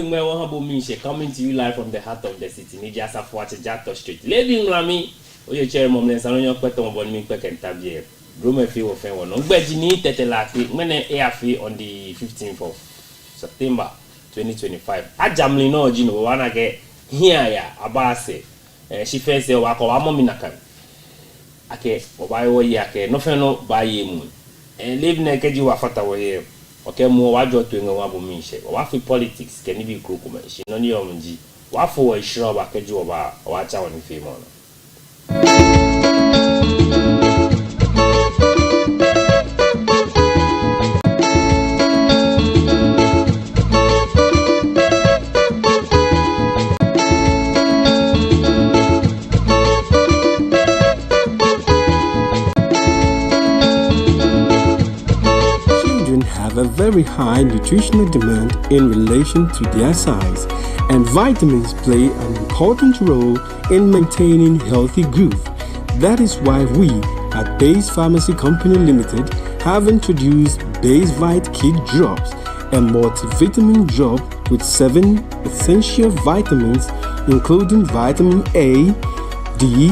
me wahabo Minshe coming to you live from the heart of the city. Nija Safuache Jato Street. Leebi Ŋulami, oye chere momle salonyo kweto mboni mi kweke ntabye. Brume fi wo fen wono. Ngbeji ni tete lati. Mene airfi on the 15th of September 2025. Ajamli no jino wana ke hiya ya abase. She fese wako wamo minakan. Ake obayo ye ake no feno baye mu. Live na keji wafata wo ye. Okay, mo wajo to nwa bo Minshe. Wa fi politics ke ni bi kuku ma. Shi no ni omji. Wa fo wo ishiro ba keji oba wa cha woni fi mo. A very high nutritional demand in relation to their size, and vitamins play an important role in maintaining healthy growth. That is why we at Base Pharmacy Company Limited have introduced Base Vite Kid Drops, a multivitamin drop with 7 essential vitamins including vitamin A, D,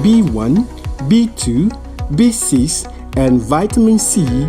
B1, B2, B6 and vitamin C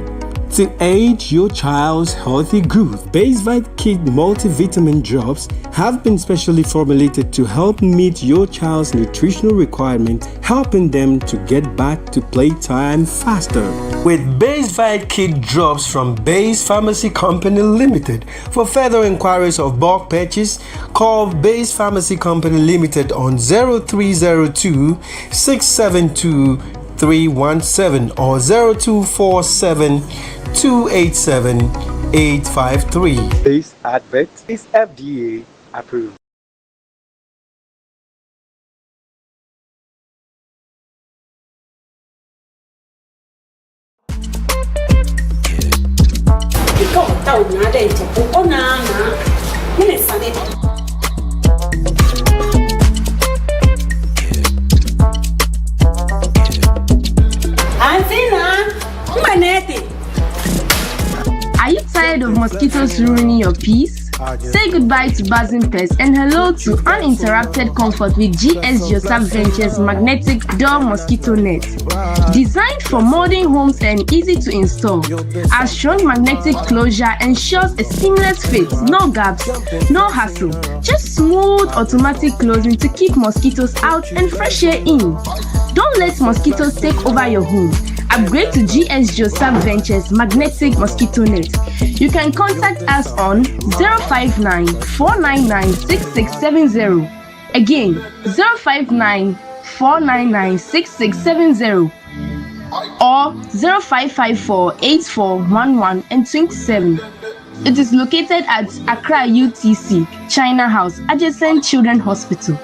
to aid your child's healthy growth. Base Vite Kid multivitamin drops have been specially formulated to help meet your child's nutritional requirements, helping them to get back to playtime faster. With Base Vite Kid drops from Base Pharmacy Company Limited. For further inquiries of bulk purchase, call Base Pharmacy Company Limited on 0302 672 317 or 0247 287 853. This advert is FDA approved. Are you tired of mosquitoes ruining your peace? Say goodbye to buzzing pests and hello to uninterrupted comfort with GS Joseph Ventures magnetic door mosquito net. Designed for modern homes and easy to install, our strong magnetic closure ensures a seamless fit, no gaps, no hassle, just smooth automatic closing to keep mosquitoes out and fresh air in. Don't let mosquitoes take over your home. Upgrade to GS Joseph Ventures magnetic mosquito net. You can contact us on 059 499 6670. Again, 059 499 6670 or 0554 8411 and 27. It is located at Accra UTC, China House, adjacent Children's Hospital.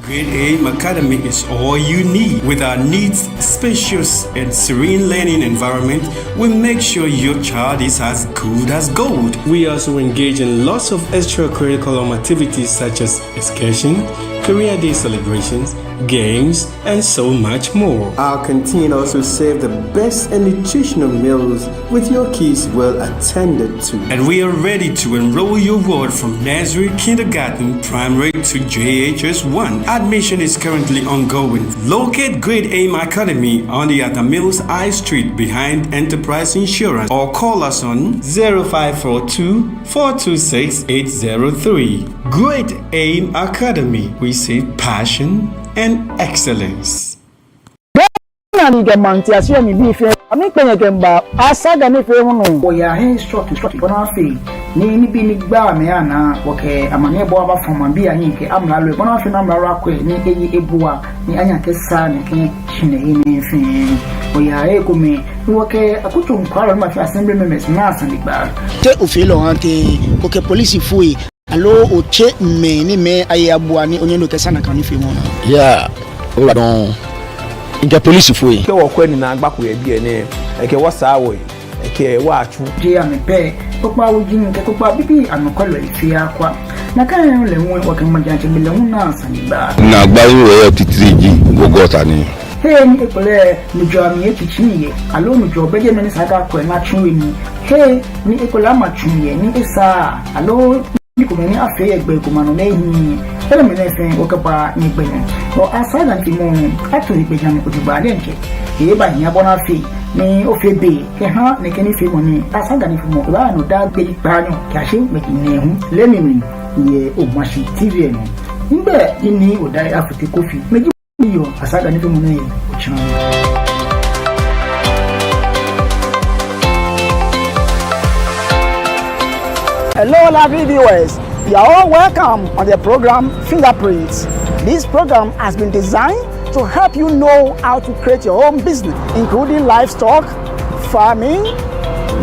Grade A Academy is all you need. With our neat, spacious, and serene learning environment, we make sure your child is as good as gold. We also engage in lots of extracurricular activities such as excursion, career day celebrations, games, and so much more. Our canteen also serves the best and nutritional meals with your kids well attended to. And we are ready to enroll your ward from nursery, kindergarten, primary to JHS 1. Admission is currently ongoing. Locate Grade A Academy on the Atamills I Street behind Enterprise Insurance or call us on 0542 426 803. Grade A Academy. We say passion and excellence. I'm going to ni bi ni gba me ana woke amane bo aba foma bi anyi ke amla lo bona fe na mra kwa ni eyi ebua ni anya ke sa ni ke chine ni fin oya e ko me woke akutu nkwaro ma fi assembly members na asan gba te ofilo ante woke police fui alo o che me ni me ayi abua ni onye no ke sana kan fi mo na yeah o don inga police fui ke wo kwa ni na agba ko e bi ene e ke wo sa wo e ke wa atu je ame pe Papa wujin ke papa bibi anokolo ifia kwa na kan le won wakan majanche bele won na saniba na gba yo 3G gogota ni hey ni ekole ni jo ami echichi alo ni jo beje meni saka ko na chunwe ni hey ni ekole ama chunye ni isa alo ni ko meni afi egbe ko manu lehin ele meni fe o kapa ni gbe ni o asaga ti mo ato ipeja mi ko ti ba lenke e ba yin abona fi ni o fe be ke ha ni keni fi mo ni asaga ni fi mo ba no da gbe pa ni ki a se me ni hu le mi ye o ma shi tv no ngbe ini o dai afite kofi meji yo asaga ni fi mo ni o chan. Hello, lovely viewers. You are all welcome on the program Fingerprints. This program has been designed to help you know how to create your own business, including livestock, farming,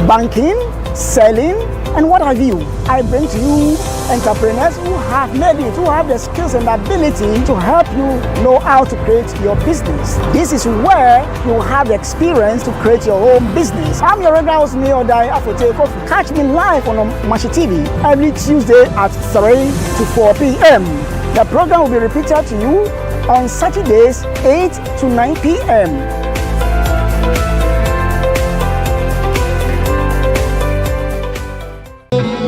banking, selling, and what have you. I bring to you entrepreneurs who have made it, who have the skills and ability to help you know how to create your business. This is where you have the experience to create your own business. I'm your regular host, Neil Dai Afote Kofi. Catch me live on Mashi TV every Tuesday at 3 to 4 p.m. The program will be repeated to you on Saturdays 8 to 9 p.m.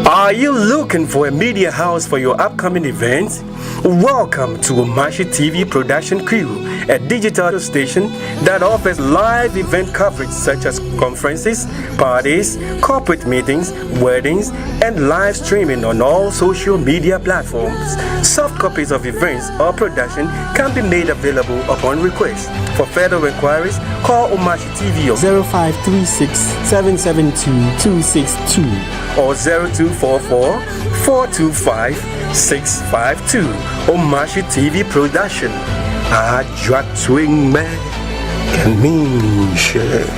Are you looking for a media house for your upcoming events? Welcome to Omashi TV Production Crew, a digital station that offers live event coverage such as conferences, parties, corporate meetings, weddings, and live streaming on all social media platforms. Soft copies of events or production can be made available upon request. For further inquiries, call Omashi TV on 0536 772 262 or 0244 425 652. Omashi TV Production. Ajwa Twing Man and me share.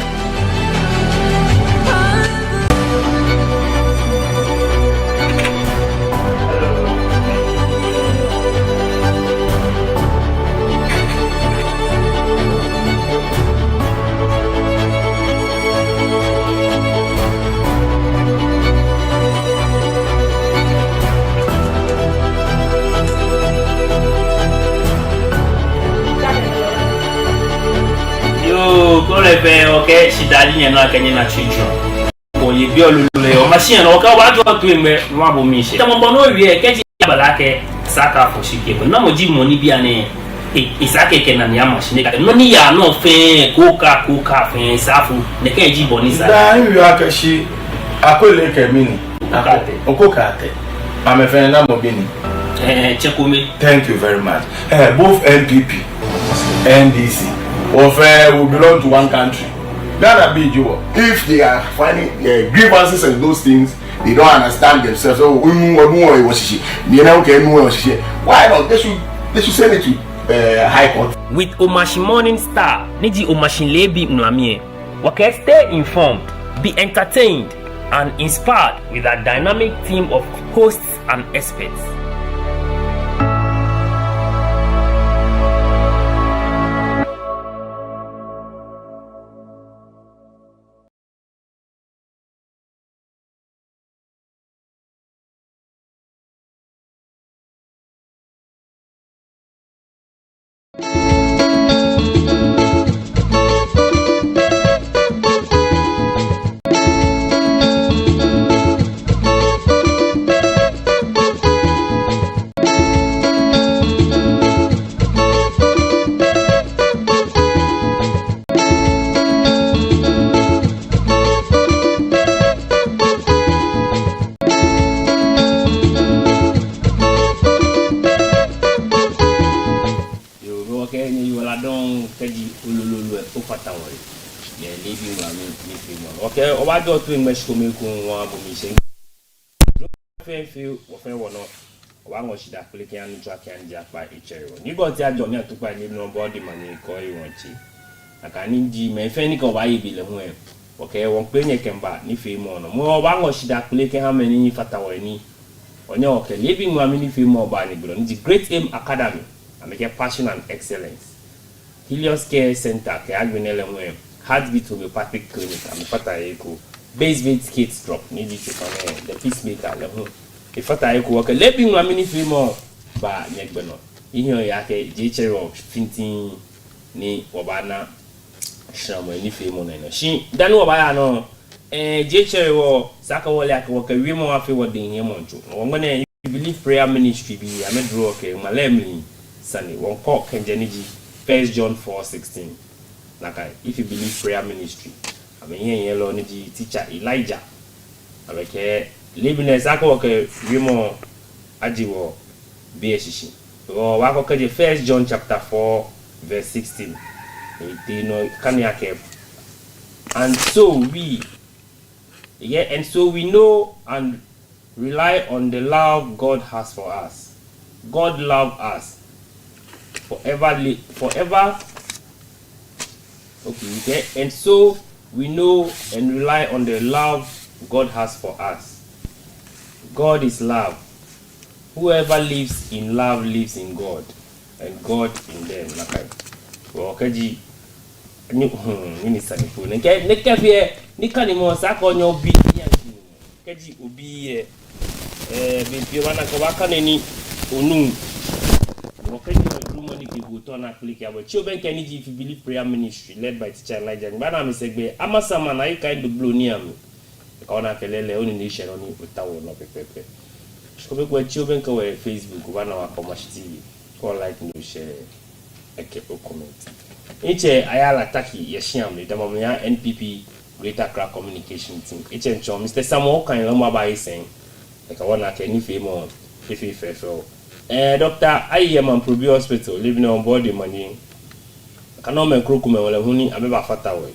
Okay, she died in a Kenyan children. For you be a machine, or what to him, Rabomi. Tamono, we are catching Balake, Saka for she gave no Jim Monibiane, Isake and Yamashi, Nonia, no fair, Coca, Fan, Safu, the KG Bonisa. She, I could like a mini, Okokate. I'm a friend of Mobini. Chekumi. Thank you very much. Both NPP, NDC. Will belong to one country. That be you. If they are finding grievances and those things, they don't understand themselves. Oh, why not? They should send it to High Court. With Omashi Morning Star, Niji Omashi Leebi Ŋulami, okay, stay informed, be entertained, and inspired with a dynamic team of hosts and experts. Okay, over the two English communication one abomination. Feel or one was that clicking and tracking and jack by each other. You got that journey to find nobody money call you want cheap. I can indeed my friend of I be the okay, one penny can buy ni fee more. More one was that clicking how many fatawani. On your okay, Leebi Ŋulami feel more by the Great Aim Academy. I make a passion and excellence. Helios Care Center, Keagwinele, Heartbeat Homeopathic Clinic, and Fata Eco, Base Weight Kids Drop, needed to come the peacemaker, the Fata Eco worker, Leebi Ŋulami feel more by Negbeno. In your yake, J. Finting, ni wabana shamo ni fe mo na no shi dan wabaya no je chere wo saka wole akwo ka wi mo afi wo den ye mo nchu wo ngene believe prayer ministry bi amedro okay malemni sani won call kenjeniji 1 John 4:16 like if you believe prayer ministry amenye lo ni teacher Elijah abeke libiness akwo ka wi mo ajiwo bi eshishi o wako ka 1 John chapter 4 verse 16 you know can you keep and so we know and rely on the love God has for us. God loved us forever. Okay, and so we know and rely on the love God has for us. God is love. Whoever lives in love lives in God, and God in them. Okay, ni sanifu. Nekafie nikani mo sako nyo bi keji obi bi wana ko wakane ni onu wokeji rumo ni kibuto na click ya but choben can if you believe prayer ministry led by teacher Elijah bana mi segbe amasama na you kind of blow ni am ka ona kelele oni ni share oni utawo no pepepe ko be choben ka we Facebook bana wa Commerce TV ko like no share ekepo comment eche ayala taki yeshiam ni dama ya NPP Greater Accra Communication Team. Eche ncho Mr. Samuel kan lo ma ba isen. E ka wona ke ni fe mo fe. Doctor Ayema Probi Hospital living on board the money. Kana me kroku me wala huni abeba fata we.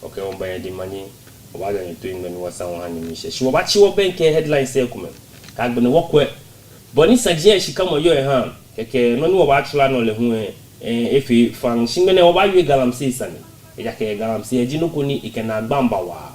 Okay, on ba di money. O ba ga ni to ngani wasa won hani mi she. Shi wo ba chi wo benke headline say kuma. Ka gbe ne wokwe. Boni sagye shi kama yo e ha. Keke no ni wo ba tula no le hu efi fan shingene wo ba ywe galamse sane. Ejake galamse ejino koni ikena gbamba wa.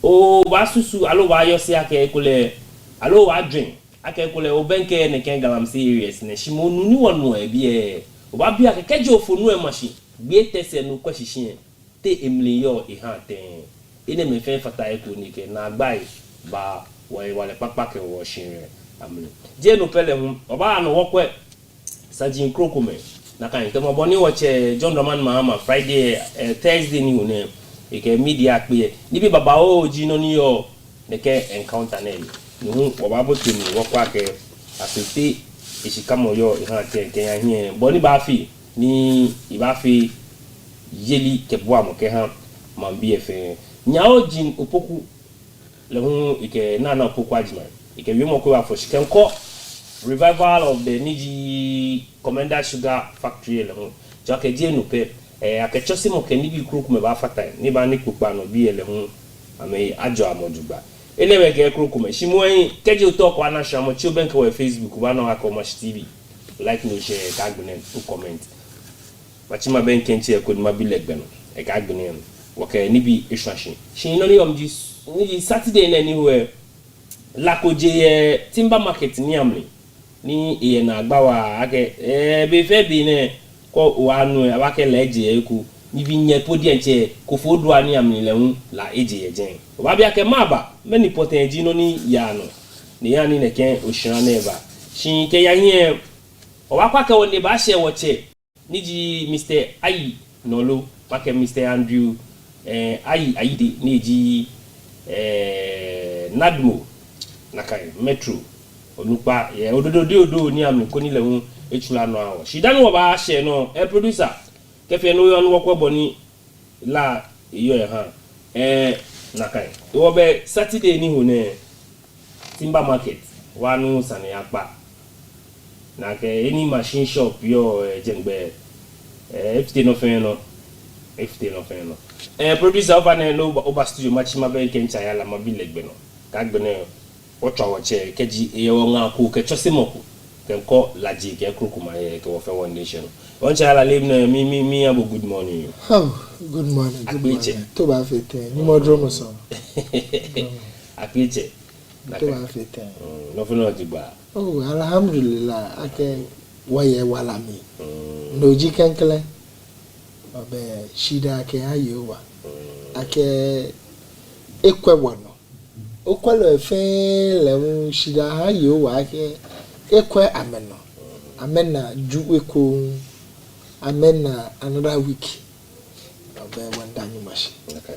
O ba susu alo ba yo se ake ekole alo wa dwen ake ekole o benke ne ken galamse areas ne shimo nu ni wonu e bi o ba bia kekeje ofonu e machi gbe tese nu kwashishin te emle yo e ha ten ene me fe fata e ko ni ke na agbai ba wale papa ke wo shinre amle je no pele hu oba no wokwe sajin krokume na kan to mo boni woche John Roman Mahama Friday Thursday ni one e ke media pe ni bi baba o ji no ni yo ne ke encounter na ni hu oba botu ni wokwa ke asete ishikamo yo ihan ten ken ya hie boni ba fi ni iba fi yeli ke boa mo ke ha man bi efe nyao jin opoku le hu ike na opoku ajima ike wi mo ko afo shiken ko revival of the Niji Commander Sugar Factory le hu jo ke die no pe akechosi mo ke ni bi kruku me ba fata ni ba ni kupa no bi le hu ame ajo amodugba elewe ke kruku me shimoyin keje uto kwa na shamo chuben ke we Facebook ba no Commerce TV like no share tag benen to comment machima ben kenchi e kod mabile gbe no e ka gbene no woke ni bi ehwahin shin no ni omji ni Saturday na anywhere lakoje timber market ni amle ni iye na agbawa ake be fe bi ne ko wa nu abake leje eku ni bi nye podi enche ko fodu ani amle lehun la eje yejen o ba bi ake maba many potenji no ni ya no ni ya ni ne ken oshira na eba shin ke ya yin o wa kwa ke woni ba she woche ni ji Mr. Ayi nolo pa ke Mr. Andrew Ayi ni ji Nadmo nakai metro olupa ye ododo ni am ko ni lehun echula no awo shidanu wo ba she no producer kefe no yo no wo boni la iyo e ha nakai wo be Saturday ni hu ne timber market wanu sane apa na ke any machine shop yo jengbe FT no fe no producer of an no over studio machima be kencha ya la mobile legbe no ka gbe no otwa woche keji ye wonga ku ke chosimoko kenko laji ke krukuma ye ke wo fe one nation on chala live na mi abo good morning. Good morning. To ba fete ni mo dromo so apiche to ba fete no fino digba alhamdulillah ake waye wala mi no ji kenkele obe shida ke ayewa ake ekwe wono okwelo efe le shida ayewa ake ekwe amena ju eko and then another week of one Daniel machine. Okay.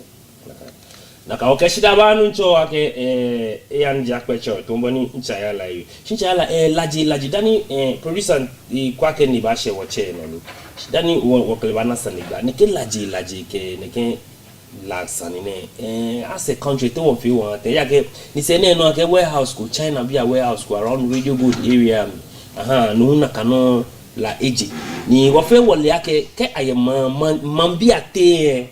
Naka okeshida banu ncho ake yanja kwecho tomboni nchaya la yu. Chinchaya la laji dani producer kwake ni bashe wache nani. Dani waklebana saniga. Neke laji ke neke la sanine as a country to fi won te yake ni se ne no ke warehouse ko China be a warehouse ko around Radio Good area no na kano la eji ni wo fe wole yake ke ayema bi ate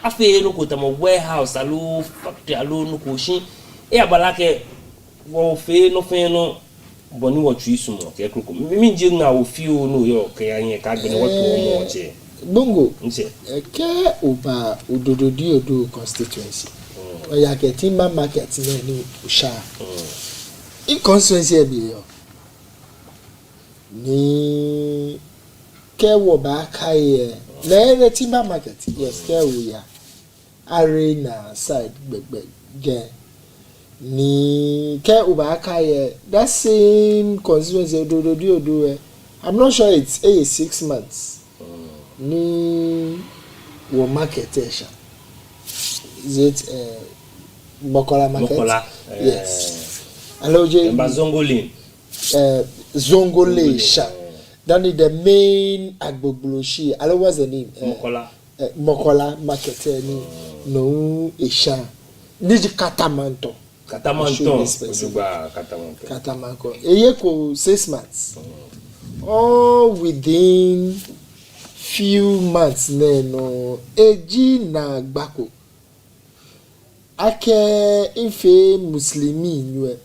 afi no ko tamo warehouse alu factory alu no ko shin abalake wo fe no boni wo twi sumo ke kroko mi nje na wo fi o no yo ke anye ka gbe no wo to mo je Bongo ke oba odododi odo constituency oya ke timber market ni usha in constituency e bi yo ni ke wo ba kai na timber market yes ke wo ya arena side gbegbe ge ni ke oba kai that same constituency odododi odo I'm not sure it's 6 months ni wo market esha is it Mokola market? Mokola, yes. Hello J. Zongolin. Zongole sha. That is the main agbogloshi. Hello, what's the name? Mokola. Mokola market ni no esha. This Katamanto. Katamanto. Eye ko 6 months. All within few months no eji na gbako ake ife muslimi nwe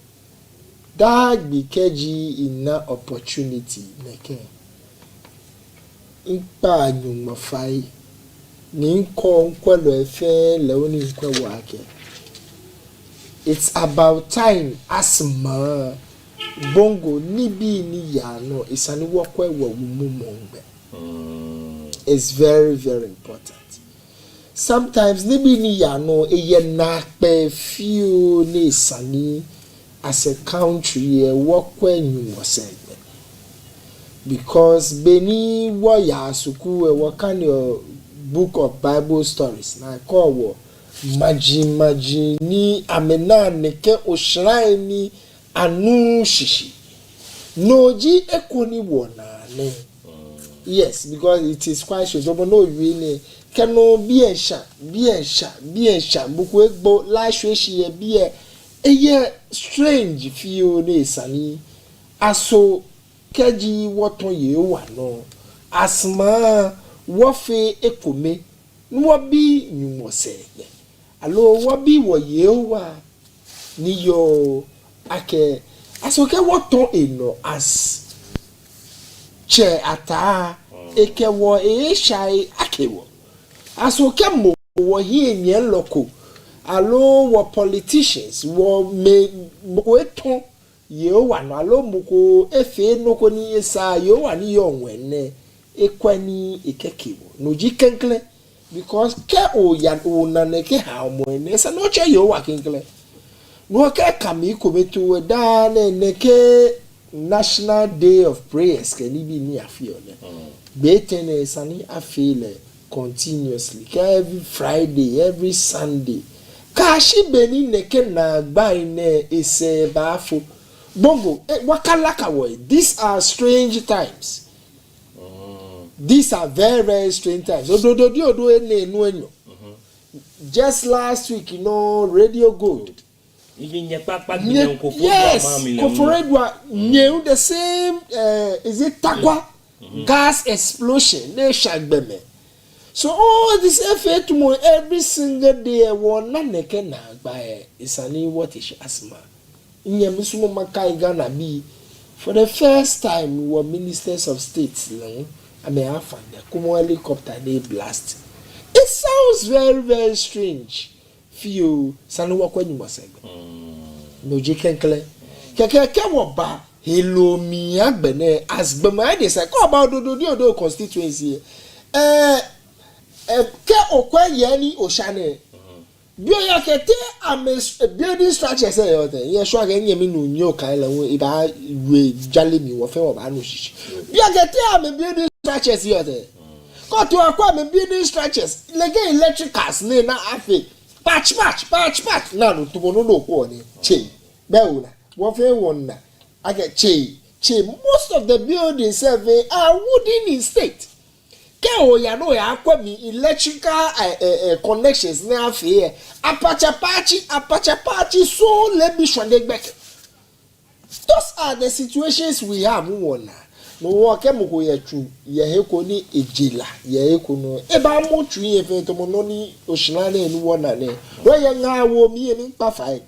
da gbikeji ina opportunity neke ipa anyuma fai ni nko nkwelo efe leoni nkwewo ake it's about time asma bongo nibi ni ya no isani wokwe wo mumongbe is very, very important. Sometimes nibi ni ya no eye na pe few ni sani as a country wakwe nyuwosegbe. Because beni wa ya suku wakan your book of Bible stories na call wo maji ni amena neke oshrai ni anu shishi. Noji ekoni wona ne. Yes, because it is quite sure. But no, really, cannot be a sha. Buku egbo la shwe be a strange feel ne sani. Aso keji waton ye wano. Asma wafe ekome. Nwabi nyumosegbe. Alo wabi wo ye wa ni yo ake. Aso ke waton eno as che ata ekewo shai akewo asoke mo wo hi nye loko alo wo politicians wo me mo eton ye wa no alo mo ko efe no ko ni esa ye wa ni yo nwene ekwani ekekewo no ji kenkle because ke o ya o na ne ke ha mo ne sa no che ye wa kenkle no ke kami ko betu da ne ke National Day of Prayers can be near Fiona. Betene Sani afile continuously. Every Friday, every Sunday. Kashi beni neke na baine ise bafu. Bongo, wakalaka way. These are strange times. These are very, very strange times. Just last week, Radio Good. Yes, Koforedwa knew the same is it Takwa gas explosion they shagbeme. So all this effort to every single day one neke na by isani what is asthma. Nyamisumo makai Ghana be for the first time we were ministers of states I mean I found the Kumo helicopter they blast. It sounds very, very strange. Few sanu wakwenyu wasegbe no jikenkle keke woba hello mi agbene asgbema I dey say ko about do constituency ke okwaye ni oshane bio ya kete am building structure say yo ten ye so aga nyemi no nyo kan la won iba we jale mi wo fe wo ba no shishi bio kete am building structure say yo ten Got to acquire me building structures. Like electricals, ne na afe. Patch. Now to no one. Che. Beuna. What fair one. I get che. Most of the buildings are wooden in state. Keo ya no ya akwa mi electrical connections na afe. Apacha patchy so Leebi Ŋulami. Those are the situations we have one. No one can go here true. Yeheko ni ejila. Yeheko no. Eba mo tree event mo no ni oshinane ni one na ne. Where ya nga wo mi emi pa fine.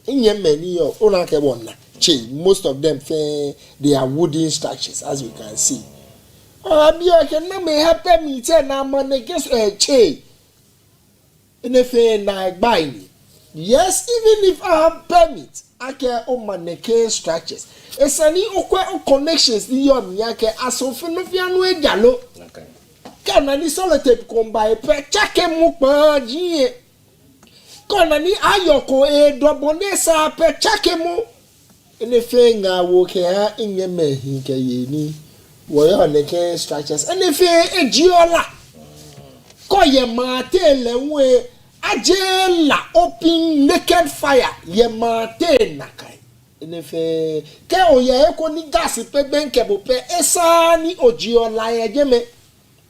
Inye many yo ona ke one na. Most of them they are wooden structures as we can see. Abi I can na me help me tell na man guess che. Inefe na buy me. Yes, even if I have permit, I can own my structures. It's any connections in your miyake as of no jalo. Okay. Can any solitaire come by per check mukma jie. Can any ayoko dobonesa per check mo. Inefe nga woke ha inye mehinke yeni. Woyo neke structures. Inefe jiola. Koye matele we. Ajela open naked fire ye mate nakai inefe ke oye ko ni gas pe benke bo pe esani oji ola ye jeme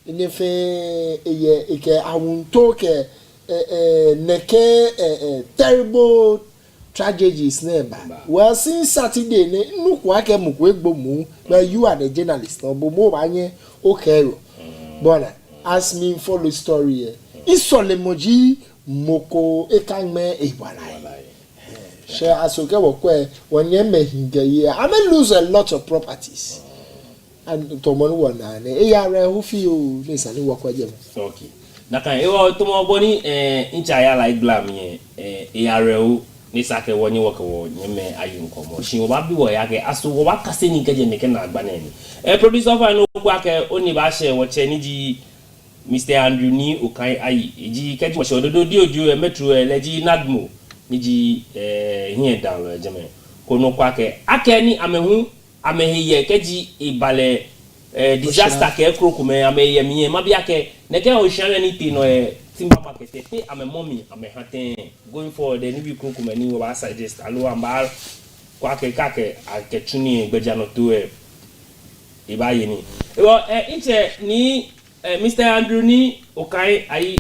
inefe eye ike awunto ke neke terrible tragedies never. Well, since Saturday ne nuku ake mukwe gbomu but you are the journalist no bo mo banye okay bona ask me follow story isole moji moko ekangme ebalai share asoke wokwe wonye mehinga ye I may lose a lot of properties and tomonu wona ne eyare hu fi o ne sani wokwa jem okay na kan ewo tomo boni incha ya like glam ye eyare hu ni sake wonye wokwo nyeme ayunkomo shin wo ba bi wo ya ke aso wo ba kase ni keje ne ke na agba na ni producer fa no kwa ke oni ba share wo che ni ji Mr. Andrew ni okai ayi eji keji wo shododo di oju metro eleji nadmo ni ji here down jeme kono kwa ke akeni amehu amehiye keji ibale disaster ke krokume ameye miye mabia ke neke o share ni ti no timber market pe amemomi amehaten going forward ni bi krokume ni wo ba suggest alo amba kwa ke kake aketuni gbeja no to ibaye ni inche ni Mr. Andrew ni okai ayi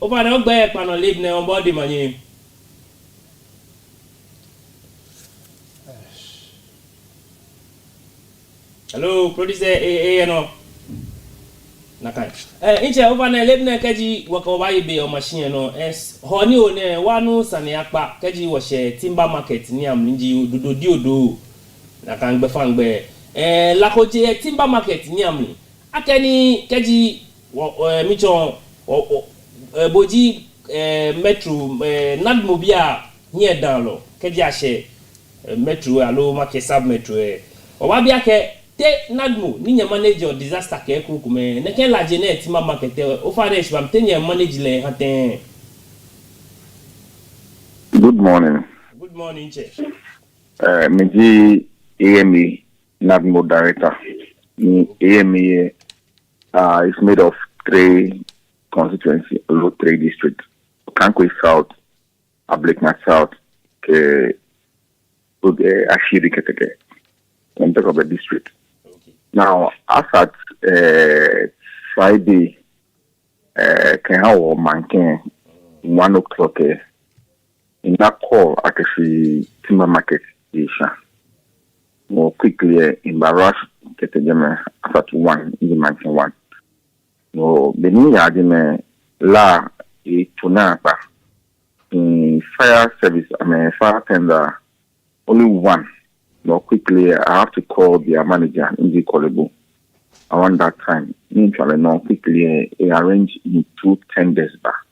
over na ogbe pano Leebi na on body manye hello producer no nakai inche over na Leebi na keji wako wa ibe o machine no honi o ne wanu sane akpa keji wo she timber market ni amnji dodo diodo na kan gbe fangbe lakoje timber market ni amni akeni keji micho boji metro nadmobia here down lo keji ashe metro alo make sub metro oba bia ke te nadmo ni nya manage disaster ke kukume ne ken la genet ma market o fare shbam te nya manage le haten. Good morning che meji AME nadmo director ni AME is made of 3 constituencies, 3 districts. Kankwe South, Ablekna South, Ashiri Keteke. I'm talking about the district. Okay. Now, as at Friday, Kenhawo Mankin, 1 o'clock, in that call, I can see timber market station. More quickly, in Barash, Ketejeme, at 1 in the mansion 1. No, Beni Adime La Tunapa in fire service, fire tender, only 1. No, quickly, I have to call their manager in the Kolebo. Around that time, mutually, no, quickly, arrange in 2 tenders back.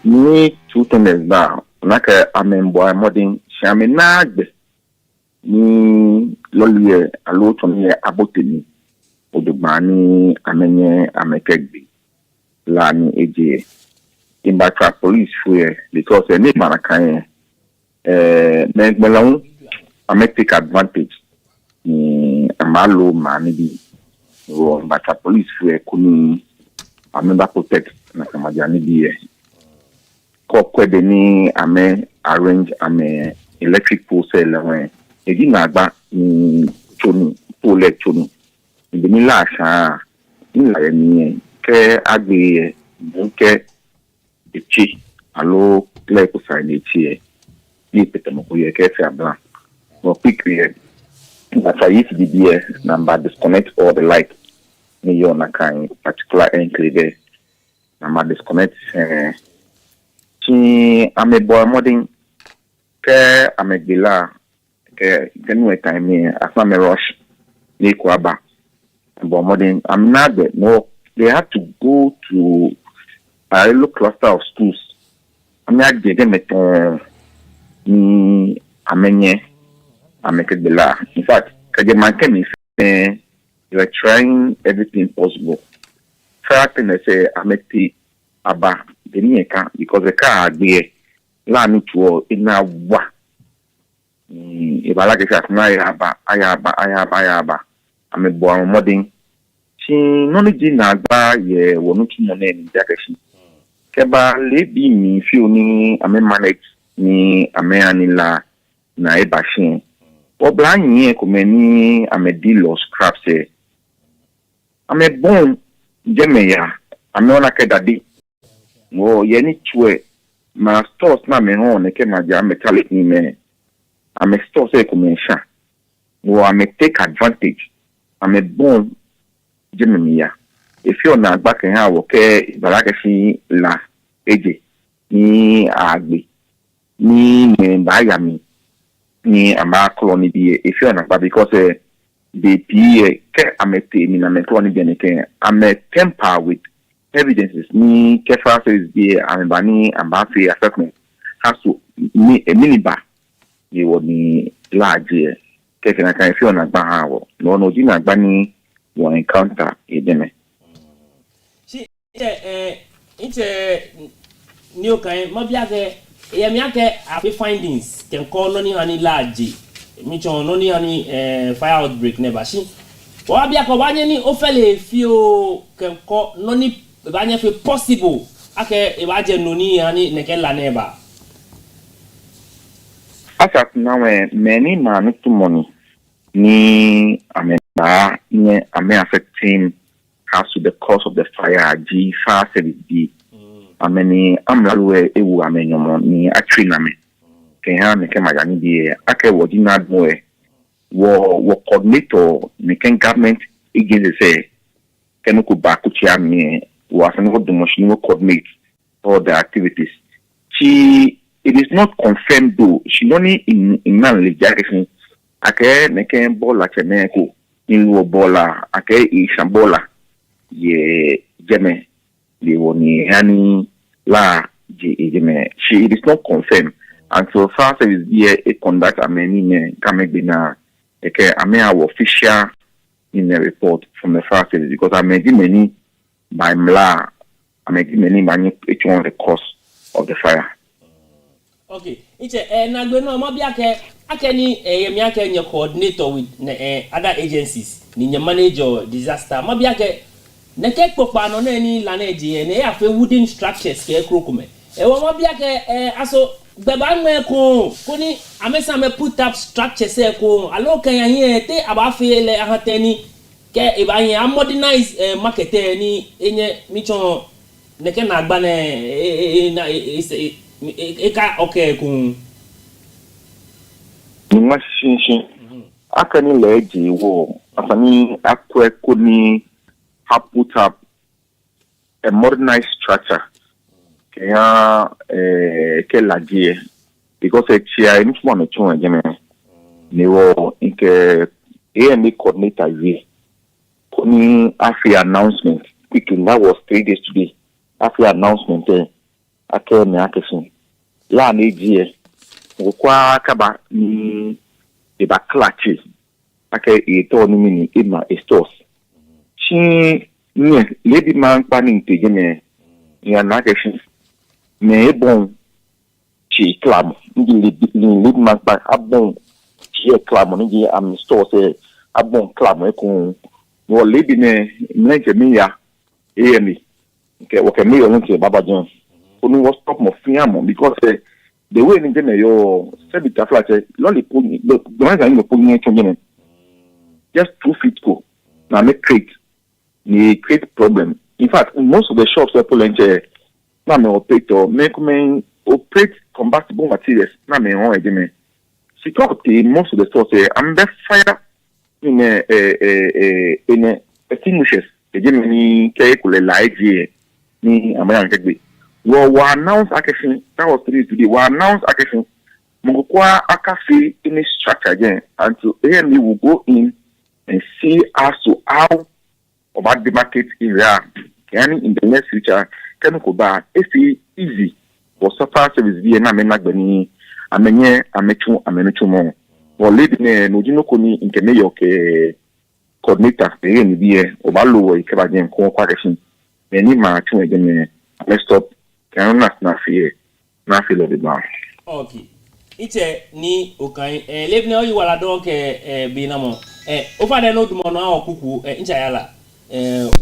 Me 2 tenders back, like boy modern, Shaminag, ni Lolly, a lot on here about me. Odubani amenye amekegbi la ni eje in Batra police where because any manakan me take advantage ni amalo mani bi but police were couldn't amenda protect na kamajani bi kwedeni ame arrange ame electric pole cell when edi na agba choni pole choni ndi mi la sha ila ni ke agbe nke echi alo play ko side echi ni petamo ko ye ke fa blanc no quickly that I used to be there number disconnect all the light ni yo na kan particular enclave number disconnect ti ame boy modern ke ame bila ke genu time me asa me rush ni kwaba boy modern I'm not there no they had to go to a little cluster of schools I'm not there them ni amenye amekebela in fact kaje manke they were trying everything possible fact and say ameti aba denieka because the car agbe la mi tuo ina wa ibala ke na ayaba amebo modern ti knowledge na agba ye wonu tumo na ni jakeshi keba lebi mi fi oni ame manage ni ame anila na ebashin obla yin ko meni ame deal scrap say ame bon jemeya ame ona ke dadi wo ye ni tue ma stores na me ho ne ke ma ja metallic ni me ame stores e ko mensha wo ame take advantage ame bon jemeya if you na agba kan ha wo ke baraka fi la eje ni agbe ni me ba ya mi ni ama colony bi if you na agba because the PE ke amete mi na me colony bi ne ke ame temper with evidences ni kefa says bi ambani ambafi assessment has to me a minibar ni wo ni large ke na kan if you na agba ha wo no ji na agba ni wo encounter edeme new kind mabiake yamiake afi findings can call noni hani large mi chon noni hani fire outbreak never shi wa bia ko banye ni ofele fi o can call noni banye fi possible ake e baje noni hani neke la neba asa na we many man to money ni ameba ni ame affecting as to the cause of the fire G fire service B ameni amlawe ewu amenyomo ni atri na me kenha me kemagani bi ake wodi na dmoe wo coordinator me ken government agency say kenuko ba kuchia me wo asan go demotion wo coordinate all the activities it is not confirmed though she only in man le jackson ake me ken bola chemeko in wo bola ake ishambola ye jeme le woni hani la jeme it is not confirmed and so far service here a conduct ameni me kamegbina eke ame our official in the report from the fire service because amedi many by mla amedi many many each one the cause of the fire. Okay iche na gbe no mo bia ke akeni yemi ake nye coordinator with other agencies ni nye manager disaster mo bia ke neke popa no na ni la na eje na ya fe wooden structures ke krokume wo mo bia ke aso gbeba nwe ko ni amesa me put up structures e ko alo kan yan te aba fe le ahateni ke e ba yan modernize market ni enye michon neke na agba na eka okay kun ma shin akani le eje wo afani akwe ko ni have put up a modernized structure ke la die because chia in form of chon jeme ni wo nke AMA coordinator we koni afi announcement quickly that was 3 days today afi announcement ake me akesin la na ejie wo kwa kaba ni e ba klachi ake e to ni mini ima stores chi ni lady man planning to jeme ya na akesin me bon chi club ni lady man pa abon chi club ni am store say abon club e kun wo Leebi ne mlenche miya AME okay okay me on to Baba John onu was stop mo fiamo because the way ni dem yo say be flat lolly pony the ones I no pony to just 2 feet go na make create problem. In fact, most of the shops people enter na me operate combustible materials na me on edeme. She talked most of the stores I'm the fire in a extinguishers edeme ni kay ko le light ni amayan kegbe. We announce action that was today. We announce action. Mungukwa akafi in a structure again until AME will go in and see as to how about the market area can in the next future can go back. It's easy for supply service via na menagbani amenye amechu mo. For Leebi ne nojino koni in kemeyo ke coordinator ni via obalo ikeba gen ko kwa action. Many ma chu again let's stop can na fear na feel of the man. Okay. Ite ni okan Leebi ne oyi wala don ke bi na mo over there no dumo na okuku incha yala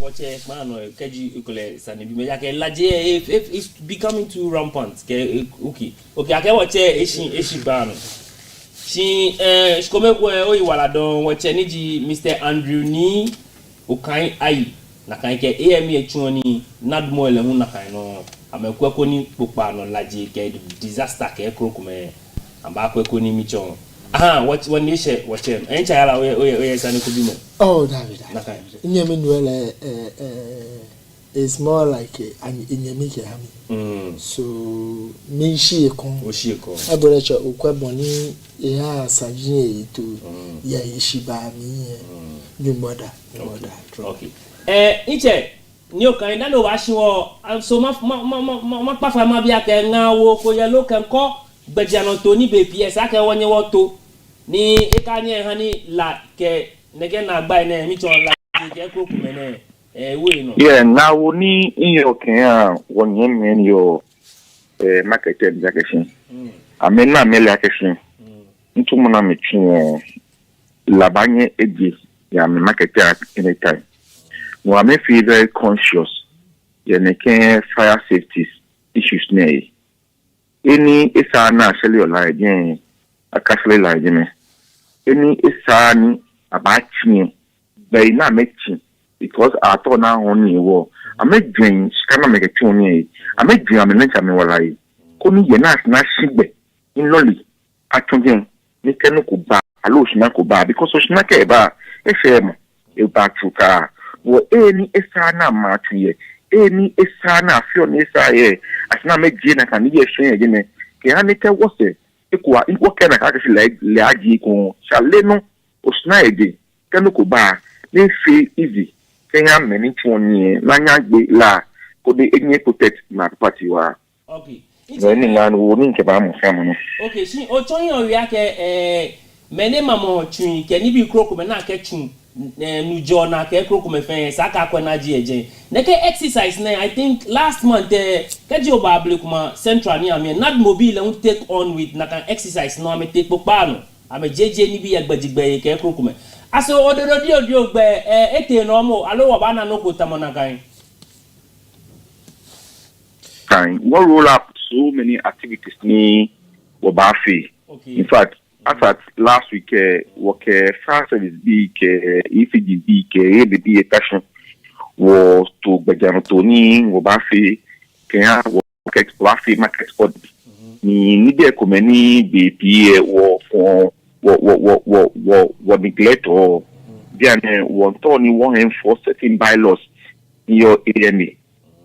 wache mano keji ikole sani bi meja ke laje if it's becoming too rampant ke okay ake wache eshi bano si skome ko oyi wala don wache ni ji Mr. Andrew ni okan ai na kan ke AME echuoni nadmo ele hu na kan no amekweko ni popa no laje ke disaster ke krokume amba kweko ni michon what when you say watch him encha yala we sani kubimo oh David nyame nuele is more like an inyame ke hami so me shi ekon abrecha okwaboni ya sajin eto ya ishiba mi ni mother okay iche ni o kan dano wa shiwo so ma pa fa ma bia ke ngawo ko ye lo kan ko gbejano to ni be ps ake wonye wo to ni ekanye hani la ke nege na gba ina mi ton la ke ko ku mene we no yeah now ni in your can wonye men yo marketed jackson amena mele action ntumo na metu la banye eji ya me marketed anytime no am feel very conscious ya ne can fire safety issues ne any isa na actually ola again akasle la again any isa ni abachi be na mechi because ato na honi wo amedwen kana megechi oni amedwen amenencha me wala yi koni ye na shigbe in loli atunjen ni kenu ko ba alo shina ko ba because shina ke ba efem e ba tuka wo any isa na matu ye any isa na fio ni isa ye asina meje na kan ye hwen again ke hanike wose ekwa ikwoke na ka le aji ko chale no osina ede kenu ko ba ni fi easy kenya meni twoni na nya gbe la ko de enye protect na party wa okay ni ngan wo ni ke ba mo fam no okay si o ton yo wi ake mene mamo twin ke ni bi kroko me na ke twin nu jo na ke kroko me fen saka kwa na ji eje na ke exercise na I think last month ke ji obable kuma central ni am nad mobile won take on with na kan exercise no am take popa no am jeje ni bi agbajigbe ke kroko me aso ododo di ogbe ete no mo alo wo ba na no ko tamona kan we roll up so many activities ni Wabafi. Okay. In fact, after last week, work fire service big, EFG big, the passion was to Bejano Tony, Wabafi, Kenya, Wabafi market spot. Ni need come any BP or for what neglect or then one Tony won't enforce certain bylaws in your AME.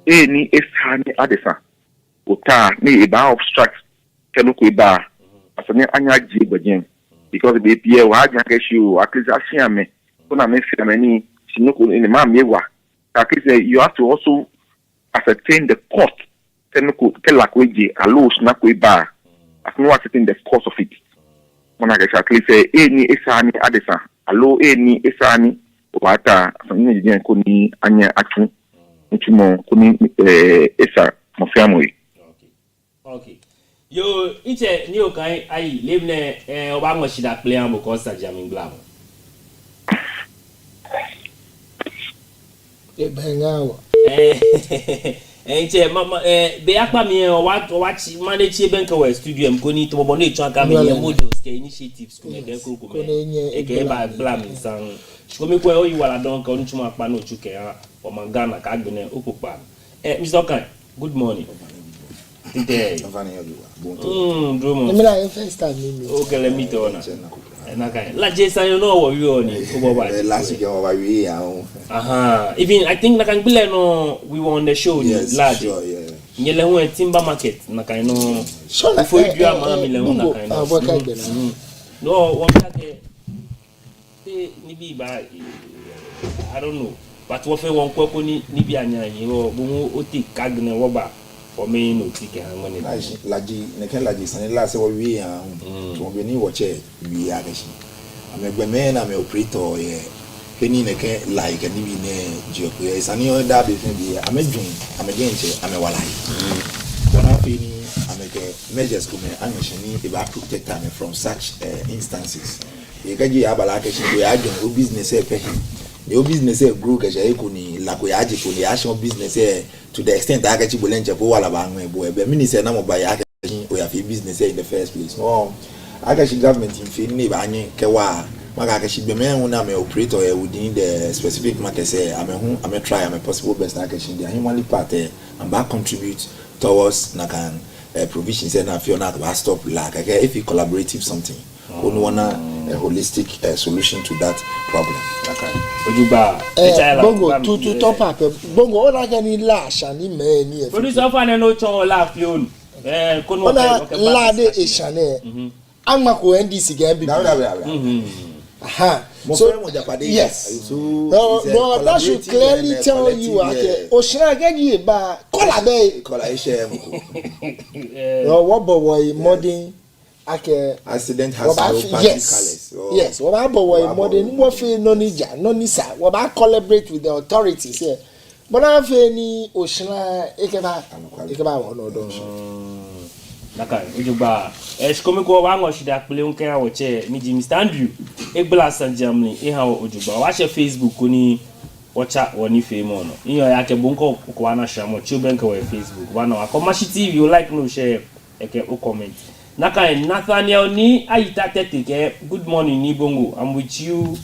Any efani adesa ota ni eba obstruct kenuko eba asane anya ji gbejen because the pie wa anya keshu akizasi ame kuna me fi amani sinuko ni ma mewa akise you have to also ascertain the cost kenuko kelakweje alo na ko eba asane ascertain the cost of it mona kesha akise any efani adesa alo any efani wata asane je ko ni anya atu ntumo kuni esa mofiamwe okay yo ite ni o kan ai lebne oba ngo shida play am ko sa jamin blam e benga che mama be akpa me watch manage benka we studio m ko ni to bobo na etu aka me models ke initiatives ko me ke ko me e ke ba blam san ko me ko oyi wala don ka onchuma akpa no chuke ha o mangana ka agbene opopa Mr. Okan, good morning. Today. Dromo. Me na first time me. Okay, let me tell you. Nakai. La Jason, you know what you on it. Last year over we Even I think nakan bile no we were on the show last year. Nyele hu timber market nakai no. So before you do am mi le hu nakai no. No, one take ni bi ba I don't know. But what we want to ni bi anya yin o bu o ti kagne wo ba for me no ti ke han money laji ne kan laji san la se wo wi an to be ni wo che wi ya ga shi amegbe me na me operator ye peni ne kan like ni bi ne jio ko ye san yo da be fin bi amedwin amedwenche amewalai bona fe ni amege measures ko me anyo ni e ba protect me from such instances ye gaji abala ka shi ko ya adwin o business e pe your business grow kesha ekuni la ko yaje ko ya shon business to the extent that akachi bolenje bo wala ba nwe bo ebe minister na mo ba ya akachi o ya fi business in the first place no akachi government in fi ni ba anye kewa maka akachi be me hu na me operator within the specific market say am try am possible best akachi the humanly part and back contribute towards na can provisions na fi na ba stop like if you collaborative something only want a holistic solution to that problem. Okay. Ojuba. Bongo to top up. Bongo ona gani la shani me ni. Producer fa na no chon la fion. Kono la de e shane. Angma ko NDC gan bi. Aha. So yes. No, that should clearly tell you okay. Oshina gani ba kola be. Kola e share mo. No, what boy modern accident has no yes. Yes, what about modern warfare no nisa. What about collaborate with the authorities here? But I feel ni oshina ekeba ono don. Nakai, ojuba. Shikomi ko wa ngo shida pele unke ha wo che mi ji Mr. Andrew egbla San Germany e ha ojuba. Wa she Facebook ko ni watcha woni fame ono. Iyo ya ke bonko ko wa na shamo children ko we Facebook. Wa na wa Komashi TV you like no share eke o comment. Nakai Nathaniel ni Aita Teteke. Good morning ni Bongo. I'm with you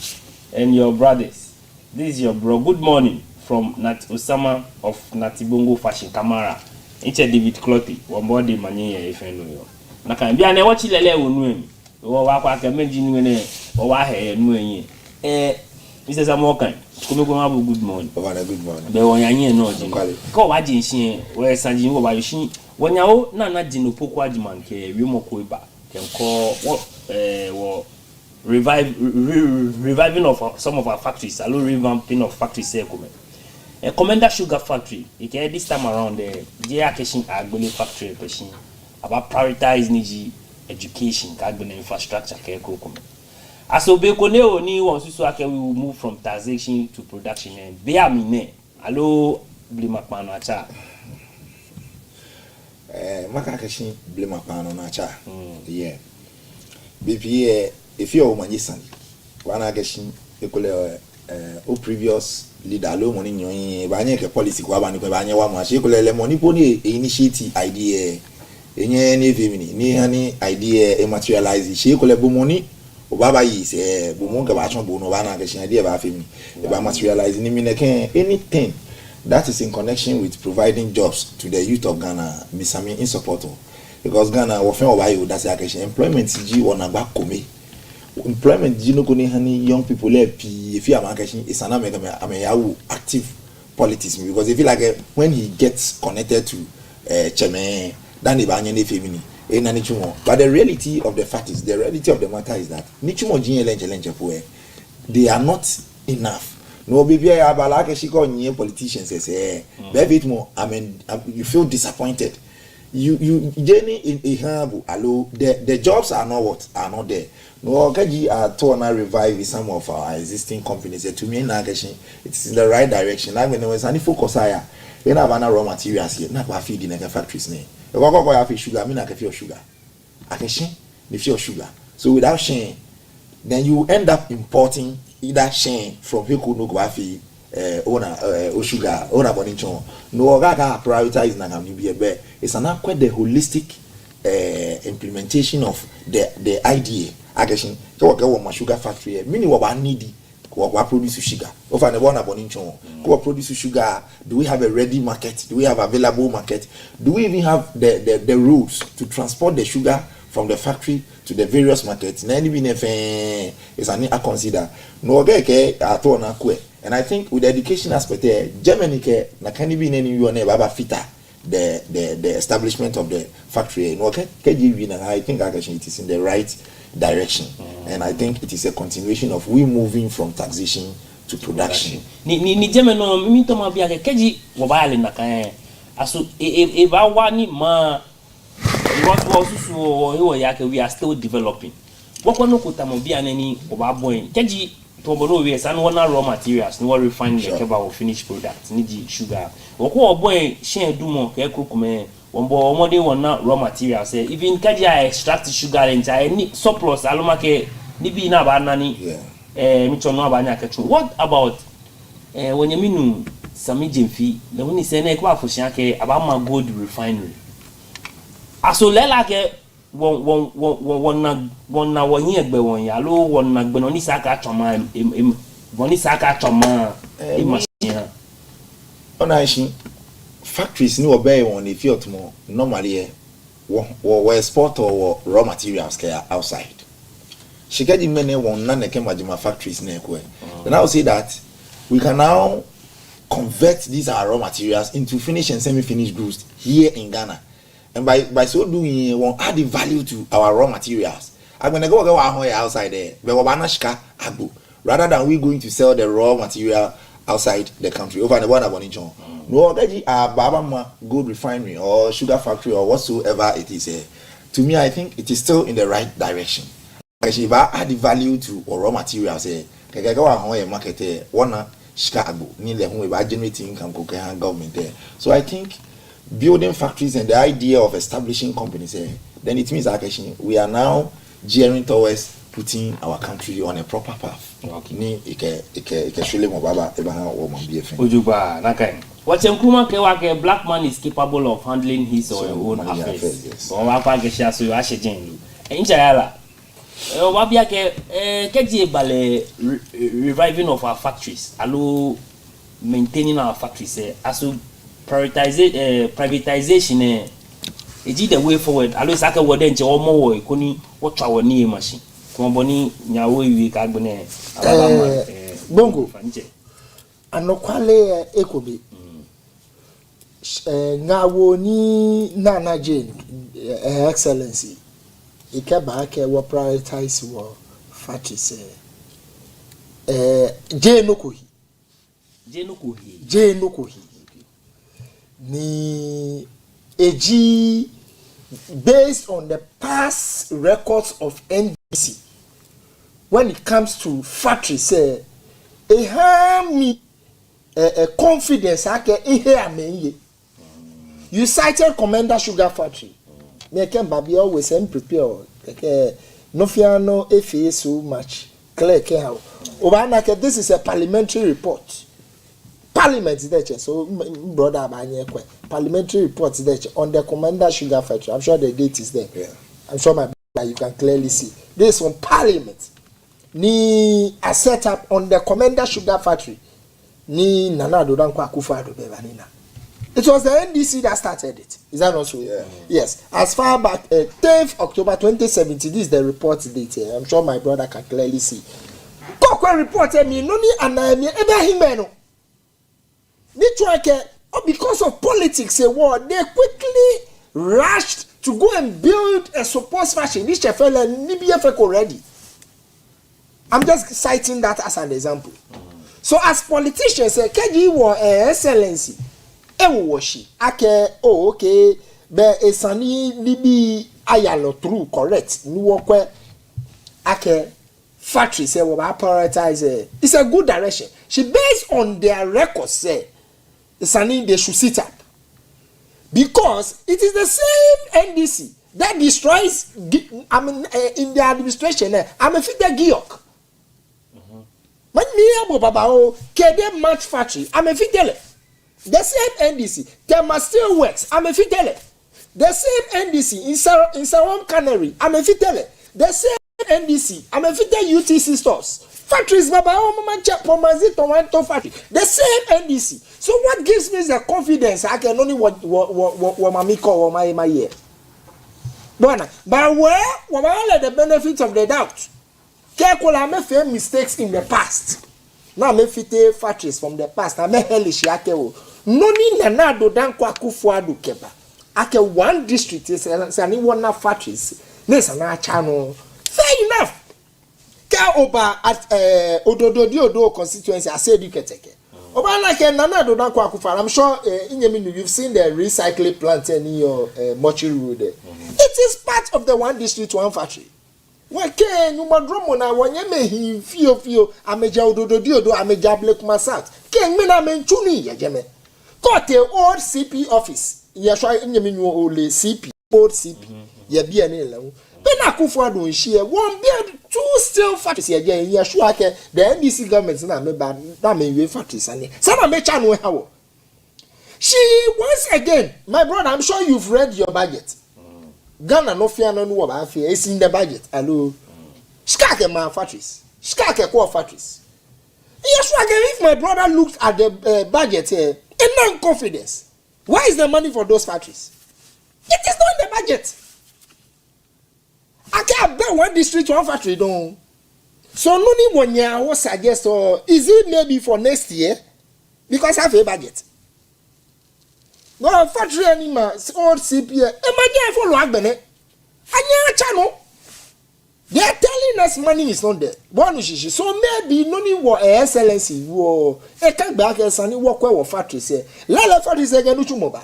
and your brothers. This is your bro. Good morning from Nat Osama of Natibongo Fashion Camera. Inche David Clotty. Wambodi manye ya ifeno yo. Nakai bia ne wachi lele wonu em. Wo wa kwa ka menji ni ne wo wa he nu enye. Mr. Samokan. Kumeko ma good morning. Good morning. Be won yanye no ji. Ko wa ji nsin we sanji wo ba yoshin. Wanyawo na jino pokwa jiman ke wi moko iba kenko wo reviving of some of our factories alo revamping of factories say come Commander Sugar Factory ike this time around the akeshin agbele factory peshin about prioritize niji education ka agbele infrastructure ke come asobe ko ne oni won susu ake we will move from taxation to production and be amine alo blima pano acha maka kashi blame upon on acha yeah bp if you are sani wana kashi ekole o previous leader lo money nyon ba anye ke policy kwa ba ni ko ba anye wa mo ashi ekole le money po ni initiative idea enye ni femini ni hani idea materialize shi ekole bo money o baba yi se bo mo ke ba chon bo no ba na kashi idea ba femini e ba materialize ni mi ne ken anything that is in connection with providing jobs to the youth of Ghana, Misami in support of. Because Ghana, that's the employment G on a back come. Employment G no kuni young people if you are marketing is an active politics because if you like when he gets connected to Cheme, then the banyan femini. But the reality of the fact is the reality of the matter is that they are not enough. No baby abala ke shiko nye politicians say bit more you feel disappointed you journey in ihabu allo the jobs are not there no kaji are to na revive some of our existing companies to me na it is in the right direction like when there was any focus higher we na bana raw materials here na kwa feed in the factories ne e kwa ya fi sugar me na ka fi sugar akeshin the fi sugar so without shame then you end up importing either shame from Heko no Gwafi sugar owner boninchon no ga prioritize na ngam bi ebe it's an quite the holistic implementation of the idea action so we sugar factory mini we need we produce sugar over the one boninchon we produce sugar. Do we have a ready market? Do we have available market? Do we even have the routes to transport the sugar from the factory to the various markets? Na any is an I consider no ke ato na kwe. And I think with the education aspect there, Germany ke na can be any you never fitter the establishment of the factory. No ke I think actually it is in the right direction. And I think it is a continuation of we moving from taxation to production. Ni Germany no mi to ma bia ke keji wo ba ale na kan aso e ba wa ni ma what was so we are still developing. What no kuta mo bia nani wo ba boy keji to bo no we san wana raw materials no refine the keba or finished product ni di sugar. Wo ko boy shen du mo ke krokume wombo omode wona raw materials even keji I extract sugar and any surplus aloma ke ni bi na ba nani mi chono ba nya kechu. What about when you mean sami jemfi the when say na kwa afoshan ke abama gold refinery aso lela ke won wonye egbe won ya lo won na gbe no ni saka choma woni saka choma e machine ona shi factories ni obey won if you more normally we export or raw materials ke outside shikedi mene won na neke majima factories na ekwe. Then I will say that we can now convert these raw materials into finished and semi-finished goods here in Ghana. And by so doing, we won't add the value to our raw materials. I'm going to go outside there, rather than we going to sell the raw material outside the country over the one about John. No, already Baba gold refinery or sugar factory or whatsoever it is. To me, I think it is still in the right direction. Actually, if I add the value to raw materials, market one Chicago, nearly home by generating income government there. So I think building factories and the idea of establishing companies then it means actually we are now gearing towards putting our country on a proper path. Ni shule mo baba ebaha o mo BFM. Ojuba nakai. What ke black man is capable of handling his or her own affairs. Yes. So wa kwa ke sha so wa she genlu. Enjayala. Wa bia ke keji bale reviving of our factories. Allo maintaining our factories aso privatization is the way forward. Always aka word nche o mo wo ikoni wo twa wo ni machine. Ko boni nyawo wi ka gbene ababa bongo anokwale ekobi ngawo ni nana jane excellency ikeba ke wo prioritize wo factories jane nokohi ni eji based on the past records of NDC when it comes to factories a confidence ake ihe amenye. You cited Commander Sugar Factory. Me can baby always prepare no fear no FA so much clear ke how obanake this is a parliamentary report. Parliament is there, so brother parliamentary report is there on the Commander Sugar Factory. I'm sure the date is there. Yeah. I'm sure my brother, you can clearly see. This one Parliament. Ni a set up on the Commander Sugar Factory. Ni Nana Dodankwa Akufo-Addo Bevanina. It was the NDC that started it. Is that not so? Yeah. Yes. As far back 10th October 2017, this is the report date here. I'm sure my brother can clearly see. Kokwe reported me no ni anayemi ebahimeno. Because of politics, they quickly rushed to go and build a supposed fashion. This fella already. I'm just citing that as an example. So as politicians, Keji was excellency. Ewoshi. Okay. But esani libi ayalo true correct. Nuwokwe ake factory say we prioritize. It's a good direction. She based on their records say they should sit up because it is the same NDC that destroys. I mean, in the administration, I'm a fit the Giok. Man me abo baba o kede match factory. I'm a fitele. The same NDC. Tema still works. I'm a fitele. The same NDC in Saram Canary. I'm a fitele. The same NDC. I'm a fitele UTC stores. Factories baba o mama check Pomazi Toronto factory. The same NDC. So what gives me the confidence I can only what mami call my year. But where let the benefits of the doubt. Careful, I made fair mistakes in the past. Now I fit factories from the past. I made hellish yakewo. No need na do dan kwa kufuadu keba. Ake one district is any one factories. Nesa na channel. Fair enough. Ka oba at Odo constituency I said you can take it. Oba like nana do dan kwa kufuadu. I'm sure you've seen the recycling plant in your mortuary road there. It is part of the one district one factory. Weke nyumadromo na wanyeme hi fio ameja odo ameja black masat ken me na menchuni yejeme kote old CP office ye so nyeme nyu ole CP old CP ye bia ne lawo be na kufu ado nhie one bia two still factories ye so ake the NDC government na me ba na me we factories ane sana me cha no hawo she once again my brother I'm sure you've read your budget. Ghana no fear no what I fear. It's in the budget. Hello. Skake man factories. Skake core factories. Yes, if my brother looked at the budget here, and non-confidence. Why is the money for those factories? It is not in the budget. I can't bet one district, one factory don't. So no need 1 year, what suggest or is it maybe for next year? Because I have a budget. No factory anymore, old CPA. Imagine follow Agbene. Anya channel. They are telling us money is not there. So maybe no need what excellency wo. E can back as any work where factory say. Lala factory say get no chumoba.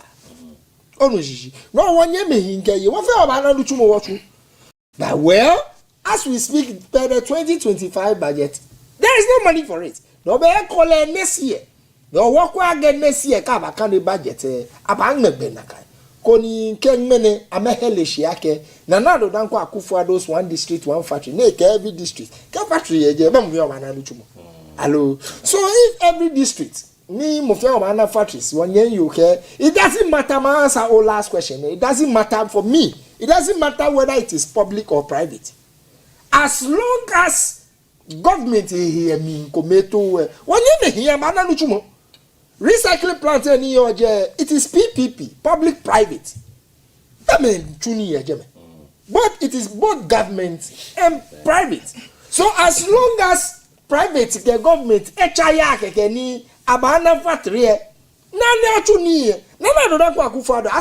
Oh no shishi. No one year me hinke you. What for about no chumo watchu? But well, as we speak, by the 2025 budget, there is no money for it. No be call next year. No work again next year ka ba kan the budget abang megbe na kai koni ken mene amehele shiake na do dan kwa akufu those one district one factory na every district ka factory eje be mo yo ma na luchumo hello so if every district ni mo fe o ma na factories one yen you care it doesn't matter my answer or last question it doesn't matter for me it doesn't matter whether it is public or private as long as government here me kometo one yen here ma na luchumo. Recycling plant in your it is PPP, public private. That means but it is both government and private. So as long as private the government HIA abana factory as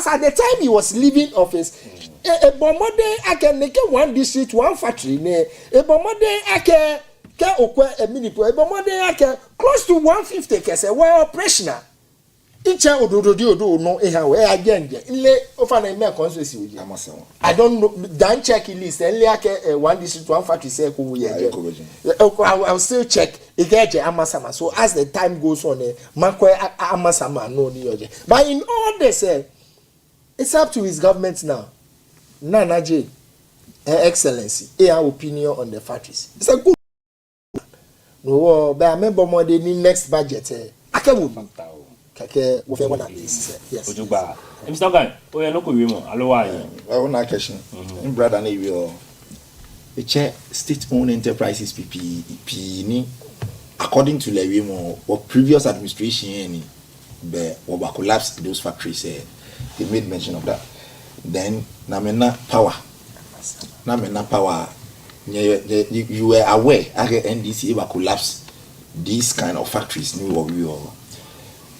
at the time he was leaving office a bomode can make one district one factory a bomode close to 150 kese were operational. Each odo no again I don't know dan check list one district one factory say I will still check amasama so as the time goes on amasama no but in all this it's up to his government now. Nana J excellency our opinion on the factories. It's a good no, but I remember more than next budget. I can't move. Kake, we want to yes. Ojuba. Mr. Guy, oh yeah, no go wimo. Hello, why? I want to question. In brother, na you. The chair state-owned enterprises PP ni according to Lewimo or previous administration be or collapse those factories. They made mention of that. Then namena power. You were aware that NDC will collapse these kind of factories.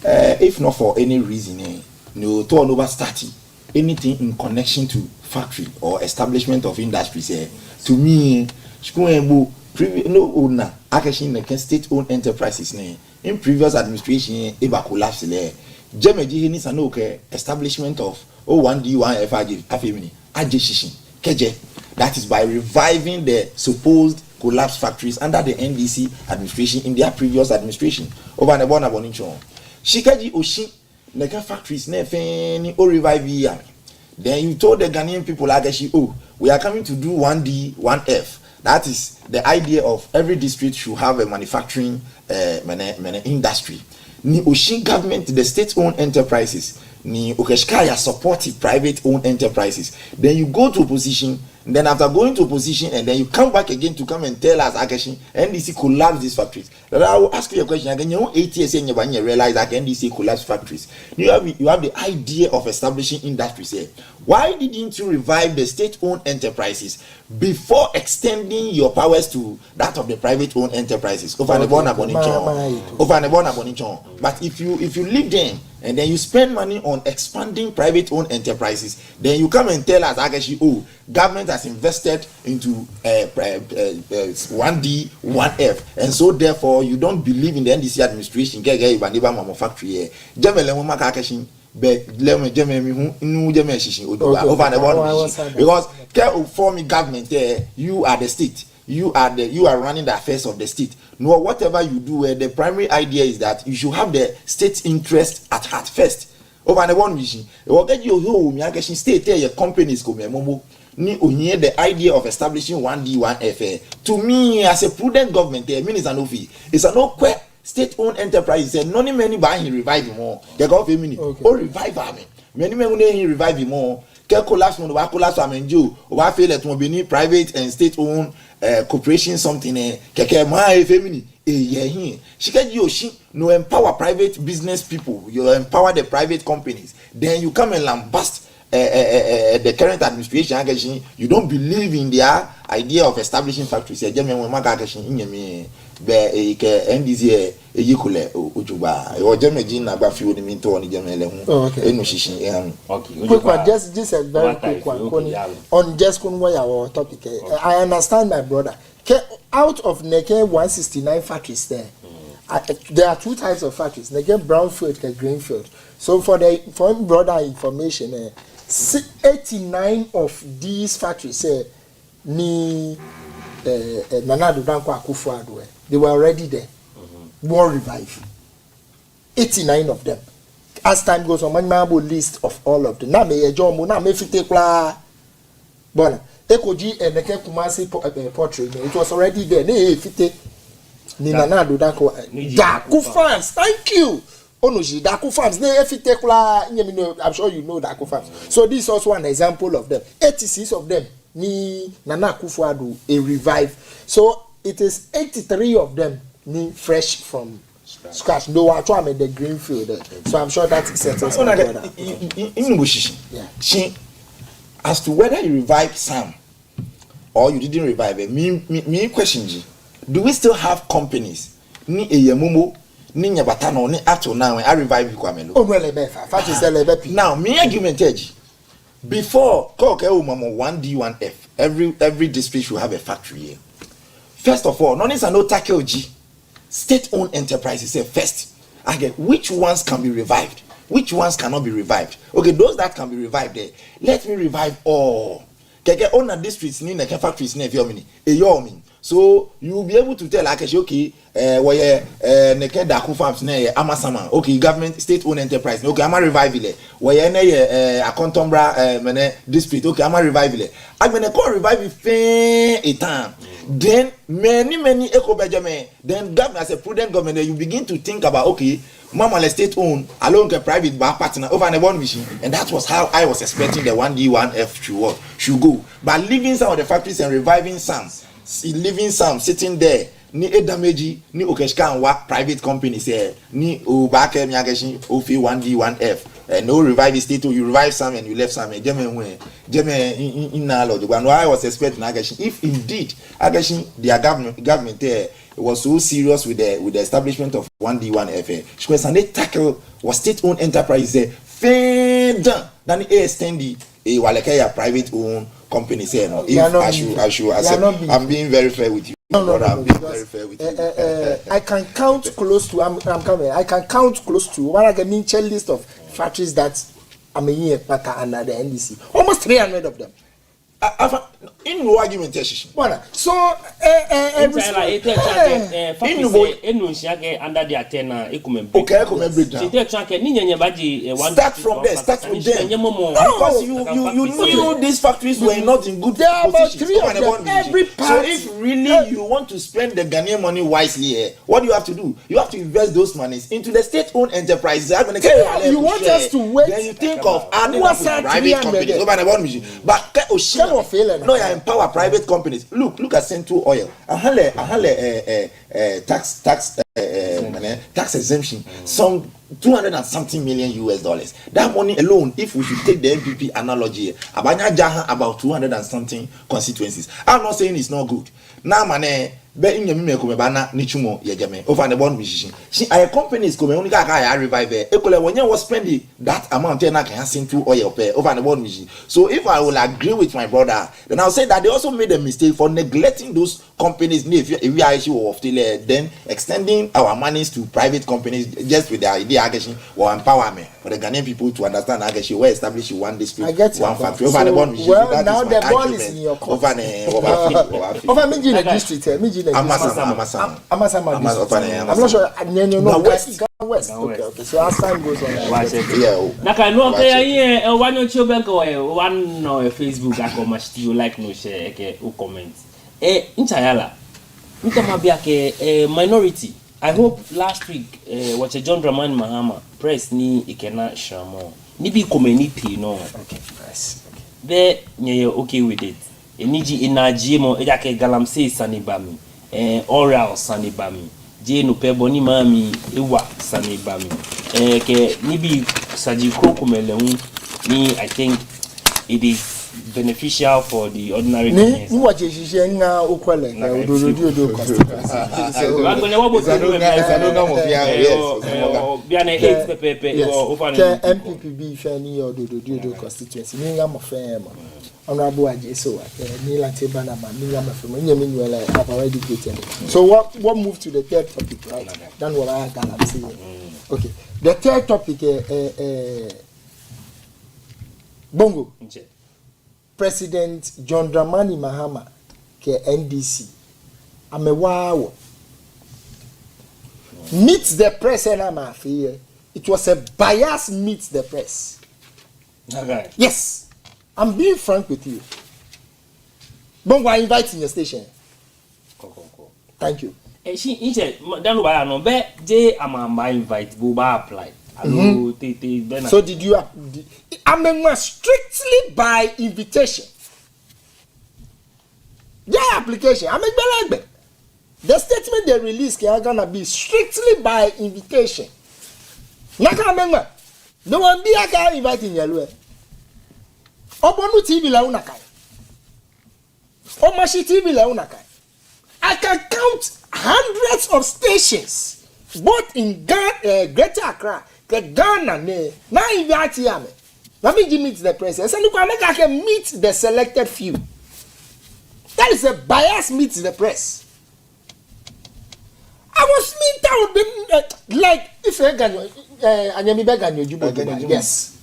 If not for any reason, no turn over starting anything in connection to factory or establishment of industries. To me, no owner, actually, state-owned enterprises in previous administration, it will collapse. Jemeji needs an establishment of 1D, 1FIG, Ajeshishin, Keje. That is by reviving the supposed collapsed factories under the NDC administration in their previous administration. Over and above Abonincho. Shikaji Oshi, Neka factories, Nefeni, or revive year. Then you told the Ghanaian people, oh, we are coming to do 1D, 1F. That is the idea of every district should have a manufacturing industry. Ni Oshin government, the state-owned enterprises, ni Okeshkaya supported private-owned enterprises. Then you go to opposition. Then after going to opposition, and then you come back again to come and tell us, Akeshi, NDC collapse these factories. But I will ask you a question again. You know, 8 years in you realize that NDC collapse factories. You have the idea of establishing industries here. Why didn't you revive the state-owned enterprises before extending your powers to that of the private-owned enterprises? But if you leave them and then you spend money on expanding private-owned enterprises, then you come and tell us, Akeshi, oh, government has invested into 1D, 1F, and so therefore you don't believe in the NDC administration. Factory because for me government you are the state, you are running the affairs of the state. No, whatever you do, the primary idea is that you should have the state's interest at heart first. Over the one vision, state your companies the idea of establishing 1D, 1F. To me, as a prudent government, it's an OV. It's an okay state-owned enterprise. None many buy him revive more. They go for me. Oh, revive me. Many many revive more. Collapse no collapse amenjo. Or feel that will be private and state-owned corporation something. Keke my family. She can you no empower private business people. You empower the private companies. Then you come and lambast the current administration. You don't believe in their idea of establishing factories. NDC yikule ujuba o jemeji na gba fi oni mi to oni jemele hu enu shishin quick one, just a very quick one on just our topic. I understand my brother. Out of Neke 169 factories there are two types of factories, Neke brownfield and greenfield. So for broader information, 89 of these factories ni Nana Danko Akufo-Addo, they were already there. War revive. 89 of them. As time goes on, man will list of all of them. Na me John na me fite kwa. Bona. Ekoji Neke Kumasi portrait. It was already there. Ne fite ni Nana Danko Daku Farms. Thank you. Onoji Daku Farms. Ne fite kwa. I'm sure you know Daku Farms. So this is also an example of them. 86 of them. Ni Nana Akufo-Addo a revive. So it is 83 of them ni fresh from scratch. No, I try the greenfield. So I'm sure that settles. As to whether you revive some or you didn't revive it, me question, do we still have companies ni eyemumo ni nyabatano ni ato now I revive Kwamelo? Oh well, now me argument before 1D, 1F, every district should have a factory here. First of all, none is no tackle G. State-owned enterprises say first. Again, which ones can be revived? Which ones cannot be revived? Okay, those that can be revived there. Let me revive all. Own districts need factories near so you will be able to tell okay, where Neke Daku Farms near Amasama, okay, government state-owned enterprise, okay, I'm a revival it. Where a Contombra district, okay, I'm a revival it. I'm gonna call revival a time. Then many eco Benjamin, then government as a prudent government, you begin to think about okay, Mama state-owned, along a private bar partner over the one mission, and that was how I was expecting the 1D, 1F should go. But leaving some of the factories and reviving some. Living some sitting there ni edameji ni okeshka and work private companies here ni obake miageshi ofi 1D 1F no revive the state, you revive some and you left some jeme in knowledge. But I was expecting ageshi if indeed ageshi their government there was so serious with the establishment of 1D 1F because and they tackle was state-owned enterprise there fair done than extend a walekaya private owned companies here. No, I'm being very fair with you. I'm being very fair with you. I can count close to. I'm coming. I can count close to. What I can mean, list of factories that I'm here under the NDC. Almost 300 of them. in no argument Bona. So under the antenna okay, come break down. Start from there, start from there. Because you knew these factories were not in good position. Every part. So if really you want to spend the Ghanaian money wisely, what do you have to do? You have to invest those monies into the state-owned enterprises. You want us to wait. Then you think of adding up with private companies. But no, you empower private companies. Look at Central Oil. Tax exemption. Some 200 and something million US dollars. That money alone, if we should take the MPP analogy, Abanya Jaha about 200 and something constituencies. I'm not saying it's not good. Now, money. Be in yemi me bana nichumo yejeme over the bond mission. She our companies come only I revive ekole when you was spending that amount na can send to oil pay over the bond mission. So if I will agree with my brother, then I'll say that they also made a mistake for neglecting those companies. If we are issue of then extending our monies to private companies just with the idea or empowerment for the Ghanaian people to understand where establish one district, one factory over the bond mission. Well, now the ball is in your court. Over the district. I'm not sure. West. Okay. So as time goes on, Naka no okay one on one no Facebook I you like no share comment. Inchayala. Minority. I hope last week what John Dramani Mahama press ni ikena shamo. Ni bi community no. Okay, nice. There you okay with it. Eniji energy mo ejake galamse sanibami. Oral sanibami. Je no peboni mami ewa sanibami. Ke nibi sajiko kumelehun ni I think it is beneficial for the ordinary Ghanaians. Ni waje jije nga okwele na ododo constituency. MPPB fani ododo constituency. Ni nga mo fe mo. Honorable Ajeso, Nilante Banama, Nilama from Yemenuela have already created. So what move to the third topic, right? That's what I can say. Okay. The third topic Bongo. President John Dramani Mahama ke NDC. Amewawo. Meet the press and I'm afraid it was a bias meet the press. Okay. Yes. I'm being frank with you. Bongo, I invite in your station. Thank you. She danu ba no be je amamba invite go ba apply. Hello tete. So did you I'm strictly by invitation. Their application, I'm a the statement they release are gonna be strictly by invitation. Naka no one be aka inviting you. Obonu TV la unakai. Omashi TV la unakai. I can count hundreds of stations, both in Greater Accra, Ghana, now invite here. Let me meet the president. So I can meet the selected few. That is a bias meet the press. I was meet out like if I can yes.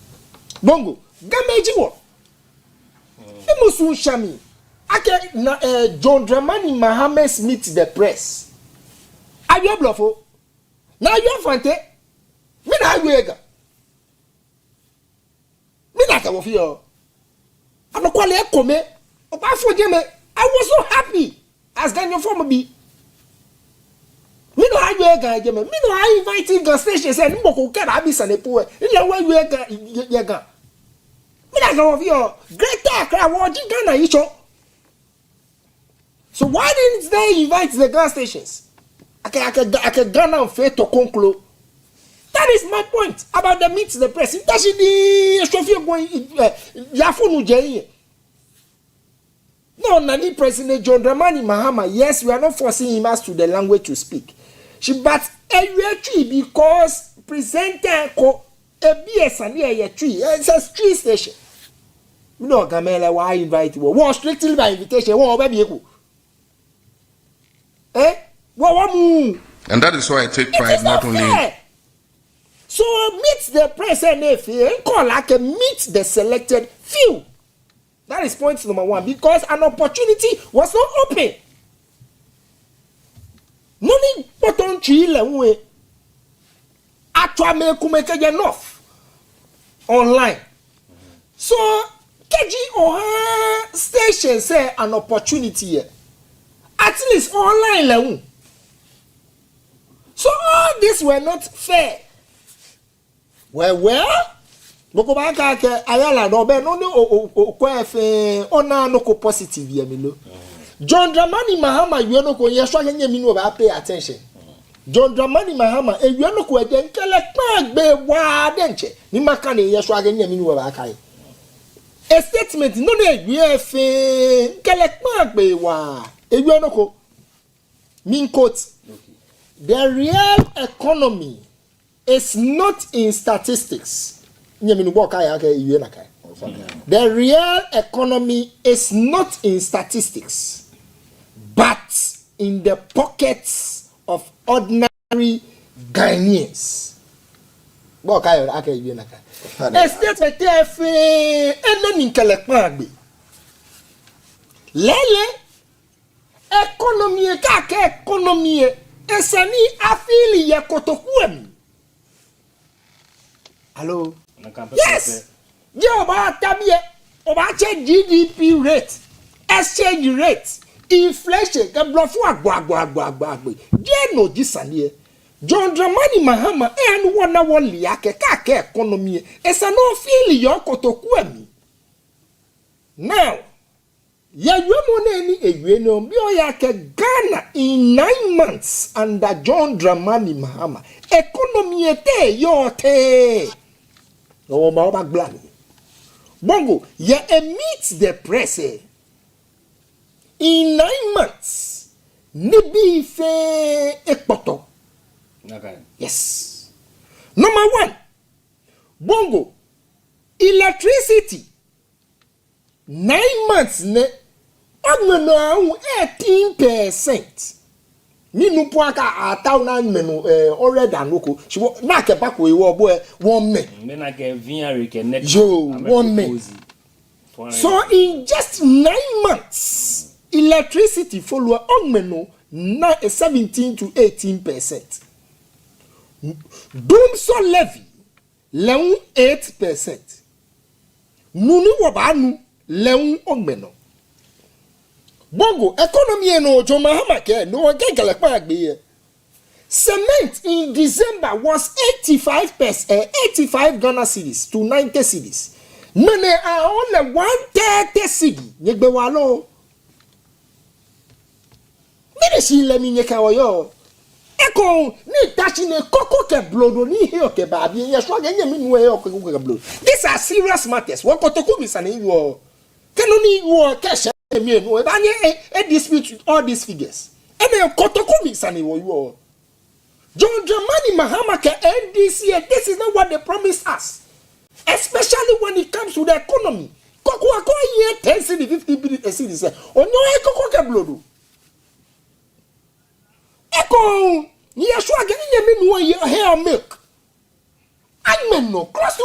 Bongo, Gameji wo. Emusu Shami. Ake John Dramani Mahama meet the press. Are you bluffo? Now you fante. Me na agwega. Me na ka fio. Ano kwale ekome. Oba fojeme. I was so happy as Ghanaian former be. Me no agwega jeme. Me no I inviting gas station say mboko kera abisa ne poe. Ile wa agwega yega. Greater Accra, Ghana, so why didn't they invite the gas stations? I can Ghana and fair to conclude. That is my point about the meet the press. No, Nani President John Dramani Mahama, yes, we are not forcing him as to the language to speak. But because presenter it's a street station. No, Gamela, why invite you? What strictly by invitation? What baby? What move? And that is why I take pride not only. So meet the press and if you call like meet the selected few. That is point number one, because an opportunity was not open. Noni bottom tree lewe. Actually make enough online. So KG or station say an opportunity here. At least online lewe. So all this were not fair. Well. Boko ba ka ke ayala no be no ko efe ona no ko positive ye mi lo. John Dramani Mahama you no ko ye so anye mi no ba pay attention. John Dramani Mahama e you no ko e den kele pa gbe wa denche ni maka ne ye so anye mi no ba kai. A statement no na you efe kele pa gbe wa e you no ko mean quote. The real economy is not in statistics. The real economy is not in statistics, but in the pockets of ordinary Ghanaians. Lele economy esani afili ya kotokuem. Hello. Yes. Yeah, about tabie, about GDP rate, exchange rate, inflation. Can bluff wag. Dear no this and here. John Dramani Mahama and one hour liake kake economy. It's a no feel your kotokuemi. Now, ya yumoneni egueno bioyake Ghana in 9 months under John Dramani Mahama. Economy ete yote. No more black. Bongo, ya emit the press in 9 months. Nibi fe ekpoto. Okay. Yes. Number one, Bongo, electricity. 9 months ne. Agmeno 18%. Ni nu poaka atauna menu already anoko she na ke back we wo boy 1 me na ke vinari ke net yo 1 me. So in just 9 months electricity follow on menu 17 to 18%. Dumso levy 8%. Nunu wabanu leun on menu. Bongo economy no John Mahama ke no gegele pa agbe. Cement in December was 85 Ghana cedis to 90 cedis. Mene are only 130 cedi. Nyegbe walo. Mene si le mi nyeka oyo. Eko ni tachi ne koko ke blodo ni he ke ba bi ye so genye mi nu e o koko ke blodo. These are serious matters. What kotoku bi sane you. Kenoni you cash no, a dispute with all these figures. And then Kotokumi Sani wo. John Dramani Mahama can end this year. This is not what they promised us. Especially when it comes to the economy. Koko year 10 cedi 50 billion cedi say. Onyo koko ke blodo. Eko ni yashwa gani yemi no ye hair milk. I no close to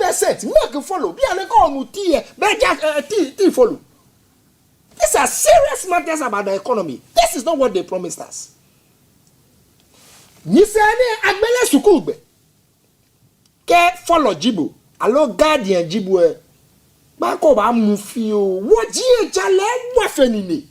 40%. Milk follow. Bi ane ko nu tea, tea follow. These are serious matters about the economy. This is not what they promised us. Nisane agbele sukugbe. Ke follow Jibu. Alo guardian Jibu e. Ba ko ba mu fi o. Wo ji e jale wa fenini.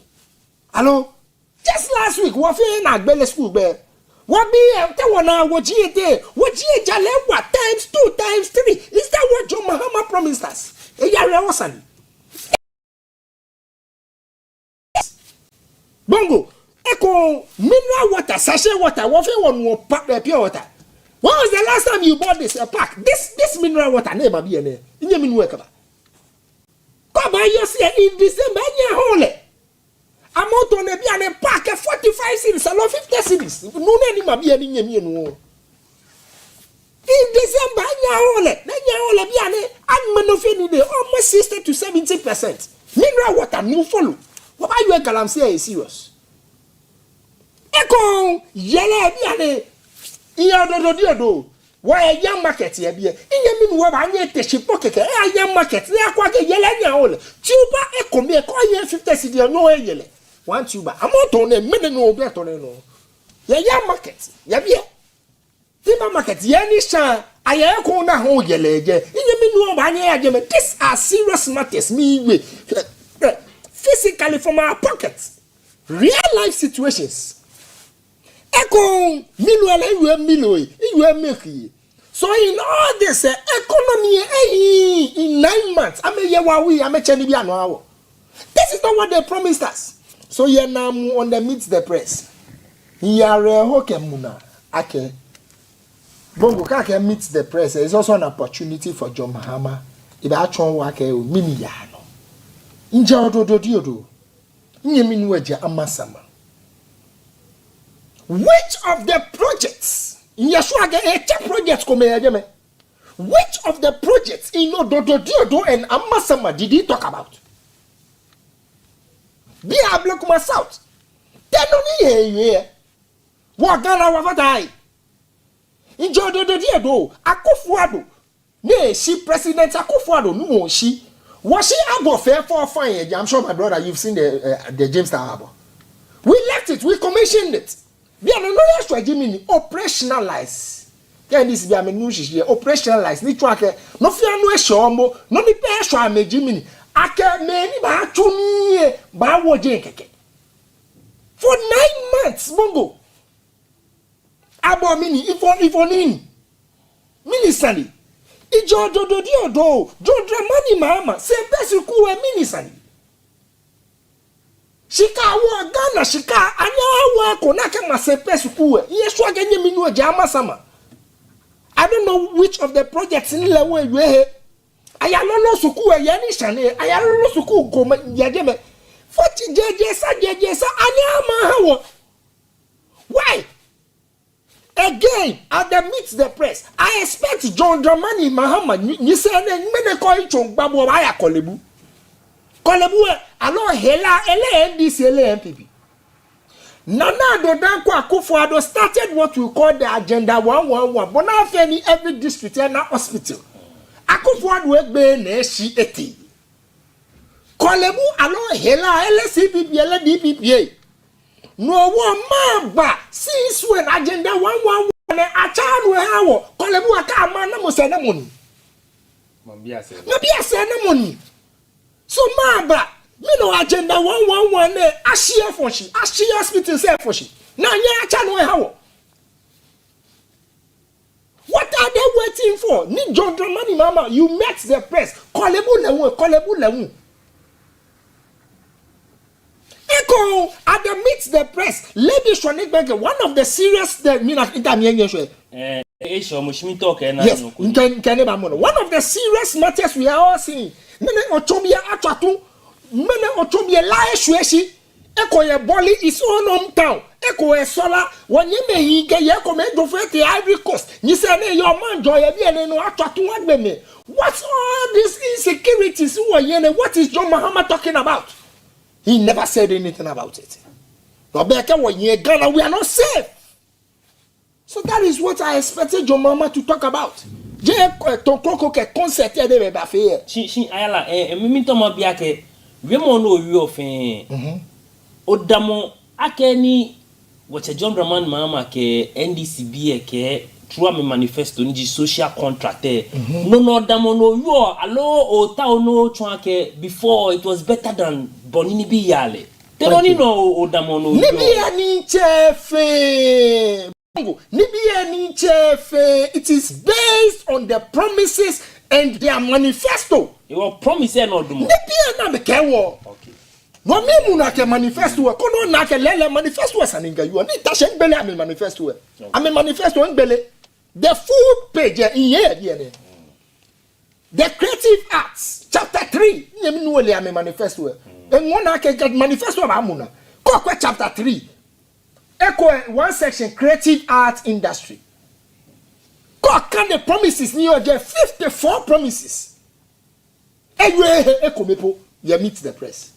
Alo. Just last week wo fi na agbele sukugbe. Wo bi te wona wo ji e te. Wo ji e jale wa times 2 times 3. Is that what John Mahama promised us? E yare wasani. Bongo, Eko mineral water, sachet water, what you want pure water. When was the last time you bought this pack? This mineral water never be in there. In your minute, come by your see in December, hole. I'm out on a pack of 45 cities, along 50 cities. No name be any in December, hole. Then hole be I'm manufacturing almost 60 to 70%. Mineral water, no follow. Why you a calamity is serious? Eko yele biane iya do why young market here be in your mean I need to ship pocket a young market they are quite a yellow tuba e come here call 50 cedi no yellow one tuba I'm not on a minute no better no young market ya be timber market yani sha aye ko na ho yeleje in your mean no banye these are serious matters me we physically from our pockets real life situations Eko milo you make so in all this economy in 9 months I mean I'm a chenibi no. This is not what they promised us. So you now on the meet the press. Yare hokemuna ake. Bongo ka meet the press is also an opportunity for John Mahama. Iba atwon wake o mini ya no. Nja ododo. Nyemi nueje amasama. Which of the projects in Yeshua projects come here? Which of the projects in Ododo and Amasama did he talk about? Be a Blokuma South. Then only here. What Ghana was die? In Jododo, Akufuado. Nay, she President Akufuado, no, she. Was she able fair for fine? I'm sure my brother, you've seen the James Town Harbor. We left it, we commissioned it. We are no extra Jimmy operationalize. Can this be a menu operationalize? Ni track no fear no shombo, no ni extra me Jimmy. Ake many ba tuni ba woje keke. For 9 months, bongo. Abo mini if on Minisani. Ijo do Dramani mama se besi kuwe minisani. Shika wa Ghana shika anya wa konake masepe sukuwe. Yesu agenye minu jama sama. I don't know which of the projects in lewe we. Ayalono sukuwe yani shane. Ayalono suku goma yajeme. Foti jejesa anya mahawa. Why? Again, at the meet the press, I expect John Dramani Mahama. You say mene koi chong babu aya kolebu. Kolebu alo hela NDC MPP. Nana do danko Akufo-Addo started what we call the agenda 111. But now every district and hospital. Akufo-Addo egbe na shi eti. Kolebu alo hela LCPP LDPPA. No one maba since when agenda 111 acha no hawo kolebu aka amana mo se na money. Mabia se na money. So maba me no agenda 111 ashia for she ashia hospital say for she. Na nya acha no hawo. What are they waiting for? Ni John Dramani mama you met the press. Kolebu lewu. Echo at the meet the press, Leebi Ŋulami, one of the serious yes, one of the serious matters we are all seeing. Mene otobia atwatu, mene otobia lae shweshi. Echo ye Boli is own hometown. Echo ye sola, when ye me hige ye come do for the Ivory Coast. You say your man joy ye no atwatu wagbeme. What's all these insecurities? What is John Mahama talking about? He never said anything about it. Rebecca, when you're Ghana, we are not safe. So that is what I expected your mama to talk about. Concert she ayala mimito mabiake wemo no wi ofin odamo akeni wacha John Dramani mama ke NDCB ke through me manifesto ni social contract no odamo no yo alo o ta no twanke before it was better than Bonini bi yale. Teloni no odamo no. Nibi ani chefe. It is based on the promises and their manifesto. You will promise no do. Nibi na me kewo. Okay. No me mu na ke manifesto ko no na ke lele manifesto saninga you ni ta she ngbele am manifesto. Am manifesto ngbele. The full page in here. The creative arts chapter 3 nyemi no le am manifesto. And one I can get manifesto amuna. Kokwe chapter 3. Echo one section creative arts industry. Can the promises near get 54 promises. Echo mepo you meet the press.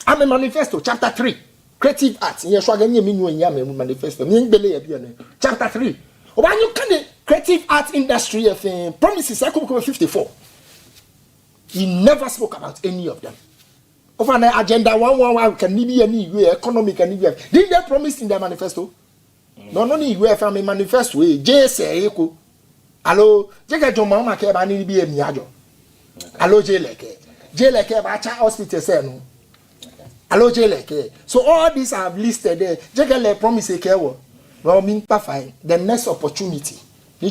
I'm a manifesto chapter 3 creative arts. Ye shwa ganye minu nya me manifesto. Mi ngbele ye bi chapter 3. Oba you can creative art industry promises I could 54. He never spoke about any of them. Over an agenda 111 can be any way economic and way. Did they promise in their manifesto? No, no, you have a manifesto. JSA echo. Hello, Jaka John Mama care about any be a miajo. Hello, Jeleke, Bacha Hospital say no. Hello, Jeleke. So all these I have listed there. Jaka promise a care. Well, mean fine. The next opportunity.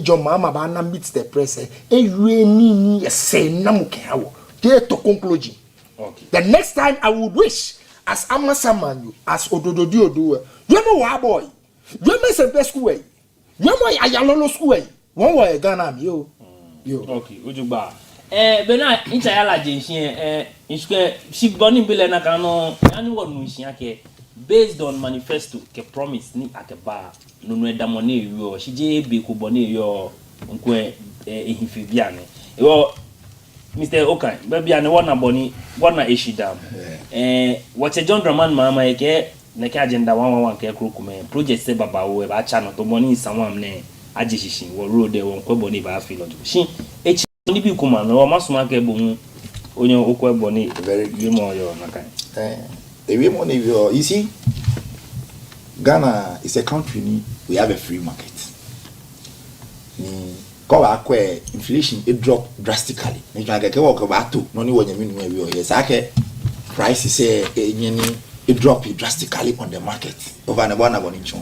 John Mama Bana meets the press. Ni say namuke. Get to conclusion. Okay. The next time I would wish, as Amasaman, as Ododio do, you know, boy, you may say best school. You know, I yellow school. One way, Ghana, you. Okay, Ujuba. Bena, Inchayala Jinshi, she burning Bilena Gano, anyone Mushiake, based on manifesto, ke promise ni at a bar, no damone, you, she be Kuboni, your unque Infibiane. Mr. Okay, baby, I know one issue down. What's a John Draman, Mamma, Neka agenda 111 care crookman, project say Baba, whoever channel to money someone name, Ajishi, or road they won't quibble by feel. She, H. Only be command, or must mark a boom on your Oka Bonnie, very good more your Naka. The women, you see, Ghana is a country, we have a free market. Where inflation it dropped drastically. You can get walk about two. No, when you mean where we are. Yes, prices it dropped drastically on the market over and above one inch.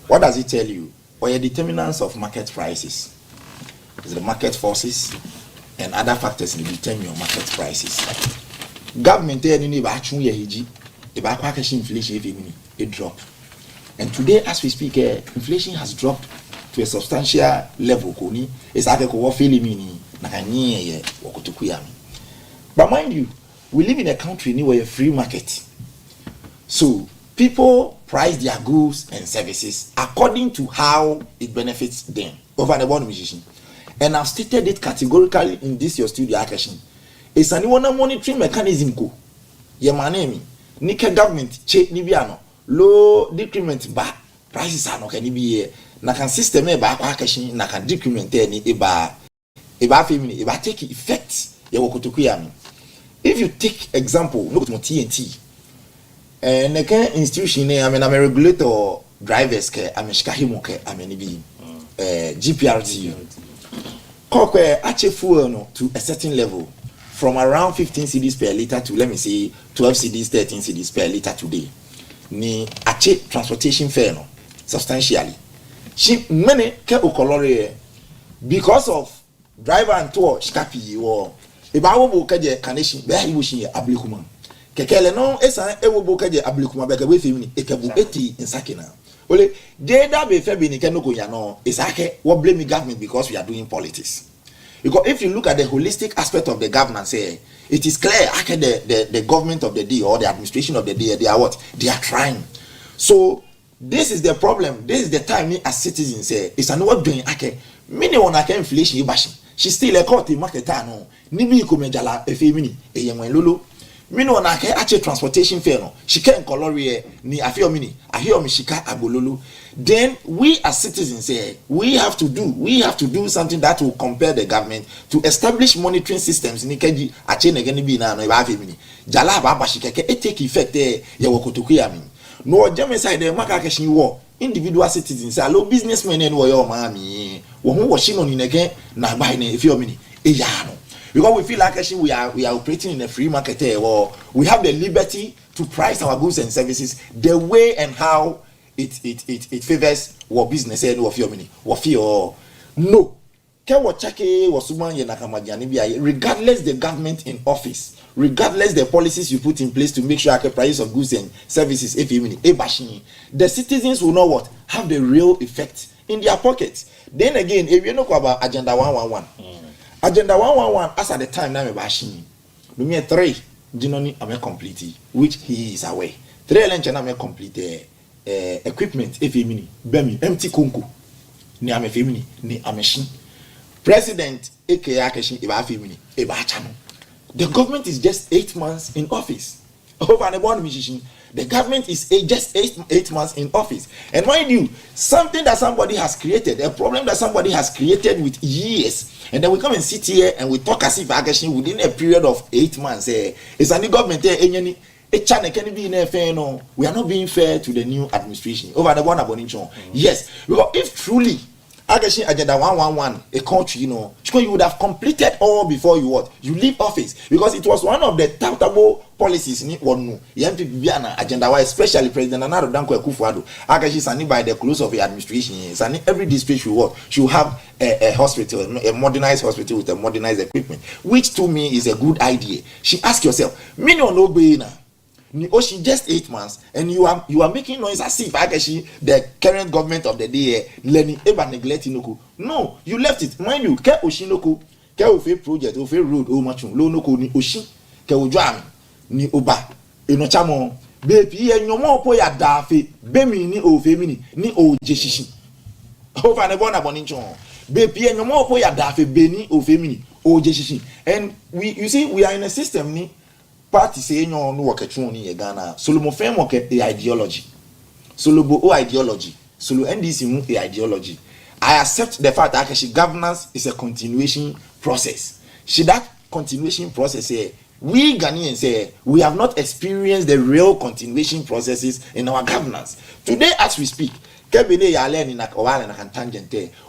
What does it tell you? Or your determinants of market prices is the market forces and other factors in determine your market prices. Government any actually inflation it dropped, and today as we speak, inflation has dropped to a substantial level. Koni is ko feeling meaning na kanye wakutukuyami. But mind you, we live in a country where a free market. So people price their goods and services according to how it benefits them. Over the bottom musician. And I've stated it categorically in this your studio action. It's an one monitoring mechanism ko. Ye manemi. Nika government check nibiano. Low decrement ba prices are no can be na kan system e ba kwa kashin na kan decrement ni e ba femini e ba take effect ye wokotokuyami. If you take example look at TNT na kan institution I mean I'm a regulator drivers ke I mean shikahimo ke I mean be GPRT kokwe ache fuel no to a certain level from around 15 cedis per liter to let me say 12 cedis 13 cedis per liter today ni ache transportation fare no substantially she many ke okolore because of driver and tour shikapi or eba wo bo kaje connection be hi wo shi ablikuma kekele no esa e wo bo kaje ablikuma be ka we femini e kabu eti insakina ole deda be fe be ni ke no ko ya no isake wo blame government because we are doing politics. Because if you look at the holistic aspect of the governance, it is clear the government of the day or the administration of the day, they are what? They are trying. So this is the problem. This is the time me as citizens say it's an what doing many one inflation bashing. She still a court in market no. Nibi komejala efemini eyenwen lolo. Mini one actually transportation fare no. She can color ni afio mini. Ahio mi shika agololo. Then we as citizens say we have to do something that will compare the government to establish monitoring systems ni keji ache na gani bi na no ba femini. Jala ba shikeke it take effect ye wokotokuyami. No jam side the market question war individual citizens allo businessmen and wo yo maami wo ho wo shino ni nege na gba ni efio mini eyano because we feel like actually we are operating in a free market or we have the liberty to price our goods and services the way and how it favors what business and what fio mini what fio no ke wo chake wo suman ye nakamadiane bia regardless the government in office, regardless the policies you put in place to make sure the price of goods and services the citizens will know what have the real effect in their pockets. Then again, if you know about agenda 111 agenda 111 as at the time now bashing me 3 dinoni am complete which he is away 3 lunch na me complete equipment efemini bemi empty konko ni am efemini ni ameshin president aka akeshin eba efemini eba chano. The government is just 8 months in office. Over and above musician, The government is just eight months in office. And mind you, something that somebody has created, a problem that somebody has created with years, and then we come and sit here and we talk as if actually within a period of 8 months, it's a new government, we are not being fair to the new administration over the one about yes, because if truly agenda 111 a country, you would have completed all before you leave office, because it was one of the touchable policies agenda why, especially President Nana Danko Akufo-Addo by the close of the administration, every district should have a hospital, a modernized hospital with a modernized equipment, which to me is a good idea. She ask yourself, me no she just 8 months, and you are making noise as if actually the current government of the day learning ever neglecting no, you left it. Mind you, ke oshinoko ke ofe project ofe road o machun lo noko ni oshi ke ojam ni oba enochamo bepi enyomo po ya dafe bemi ni ofe mini ni ojeshishi over ne bona boninchon bepi enyomo po ya dafe beni ofe mini ojeshishi. And we are in a system ni party say no work ni Ghana solo fem work the ideology solo bo ideology solo NDC mu ideology. I accept the fact that actually governance is a continuation process. Should that continuation process say we Ghanaians say we have not experienced the real continuation processes in our governance today as we speak.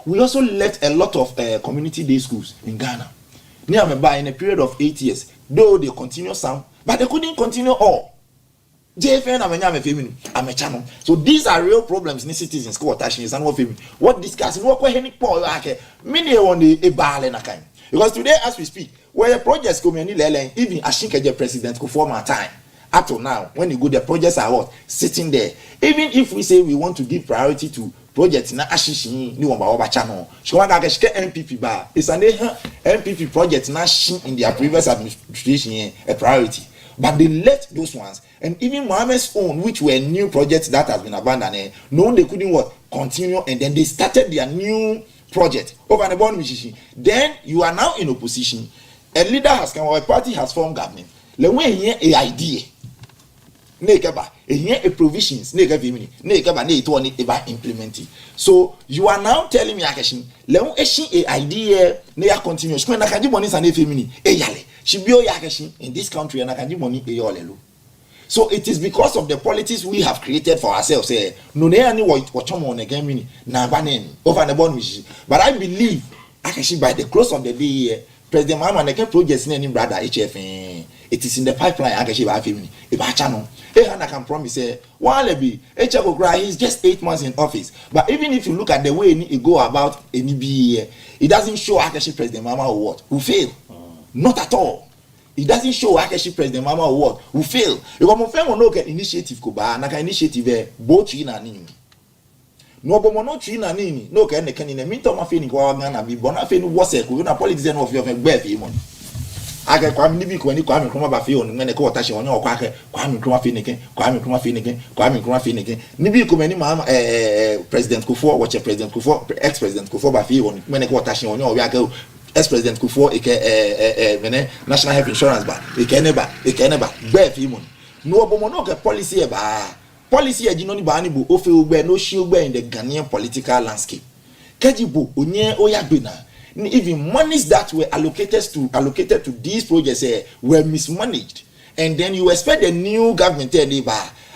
We also left a lot of community day schools in Ghana. In a period of 8 years, though they continue some, but they couldn't continue all. So these are real problems in citizens. What discussing? Because today, as we speak, where the projects come in, even Ashinkeje president could form our time. Up to now, when you go, the projects are what? Sitting there. Even if we say we want to give priority to projects na ashishi ni wamba oba channel. Shkwanga keshike MPP ba. It's an MPP project na shin in their previous administration a priority. But they left those ones. And even Mohammed's own, which were new projects that has been abandoned, no, they couldn't continue, and then they started their new project over the bond. Then you are now in opposition. A leader has come, or a party has formed government. Let me hear a idea. A provisions implement it. So you are now telling me Akashi, let me a idea continuous. In this country and so it is because of the politics we have created for ourselves. But I believe actually by the close of the day, President Mahama projects name brother HF. It is in the pipeline. Actually, I can promise he's just 8 months in office. But even if you look at the way he go about any year, it doesn't show actually President Mahama who fail. Not at all. It doesn't show actually President Mahama who fail. Because my friend will not get initiative initiative both in and in. No, but no tree na nini. No, can in the meantime of feeling go on be bona feeling was a politician of your baby. I can come Leebi when you come from about you and go touch on your quack, Kwame Finnegan, Leebi come any mamma, President Kufuor, watch a President Kufuor, ex-President Kufuor Bafi when I go touching on your yago, ex-President Kufuor, National Health Insurance bar, it can never bear female. No, but no policy about. Policy ajinoni bani bu ofe ugbe no shi ugbe in the Ghanaian political landscape. Kejibu onye oyagbena. Even monies that were allocated to these projects were mismanaged, and then you expect the new government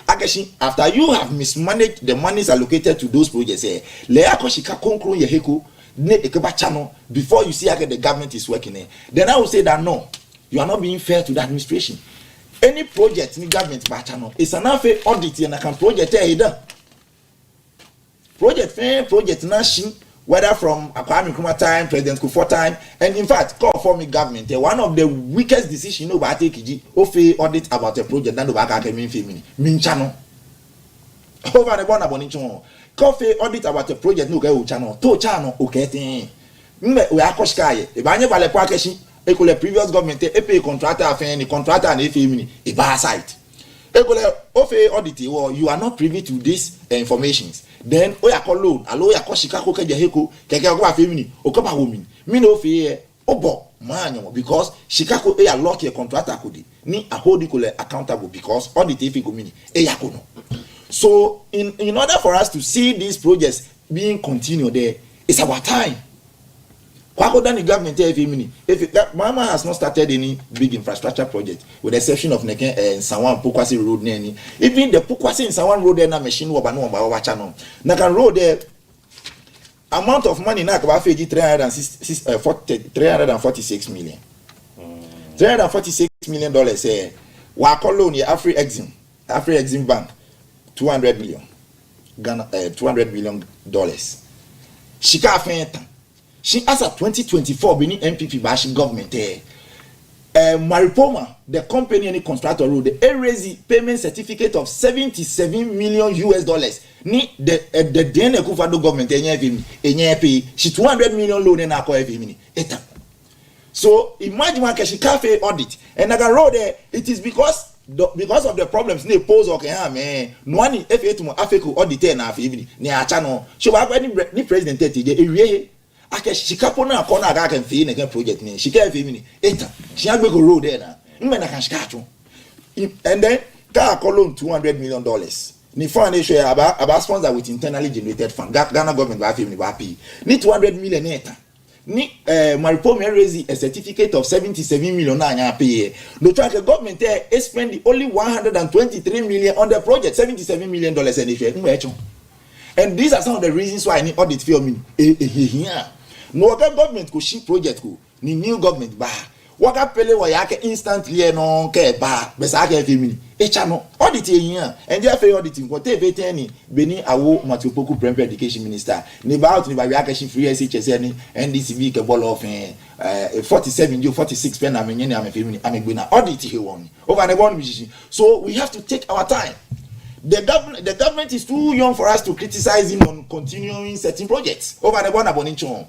after you have mismanaged the monies allocated to those projects before you see the government is working. Then I will say that no, you are not being fair to the administration. Any project in government by channel is an affair audit and I can project either. Project nation, whether from Kwame Nkrumah time, President Kufuor time, and in fact, call for me government. One of the weakest decisions about take audit about a project than the channel. Over the one abonichon. Coffee audit about a project no go channel. To channel okay thing. We are koshkai. If I never le the previous government pay contractor the contractor and a bar site. Audit you are not privy to these informations. Then oya call loan, alo ya koshika ko keje heko, keke go afemini, okoba women. Me no fe obo man because Chicago a lock a contractor could ni a hold accountable because all the TV go mini no. So in order for us to see these projects being continued there, it's about time. The government if that Mama has not started any big infrastructure project with the exception of Neken and Sawan Pukwasi Road neni. Even the Pukwasi in Sawan Road there na machine wabano wa channel. Nakan road there amount of money na about 346 million. $346 million wa loan ya Afri Exim Bank 200 million. Ghana $200 million. Shika fenta. She as a 2024 Benin MPP bashing government Maripoma, the company any contractor road, the raise payment certificate of $77 million ni the DNA Kufado government pay she 200 million loan in our eta. So imagine one she cafe audit and I road there it is because of the problems they pose okay man no one if it mo afeku audit na afibini ni achano so ba ni president ewie ake shikapo na akona aga kan fi na project ni shika fi mini eta she agbe go road there na na kan shikacho and then ka loan $200 million ni fund issue about sponsor with internally generated fund Ghana government ba fi ni ba pay ni $200 million eta ni Maripo raise a certificate of $77 million na anya pay no track government spend only $123 million on the project $77 million and issue and these are some of the reasons why I need audit for me here. No government go ship project go ni new government ba waka pele wa yake instantly no ke ba besa ka fi chano audit here and there for auditing what if any beni awo matupoku premier education minister ni ba out ni ba yake shi free SHS ni NDCB ke ball of 46 pen amenye ni amefimi amegbe na audit here one over the one mission. So we have to take our time. The government is too young for us to criticize him on continuing certain projects. Over the one abonichon.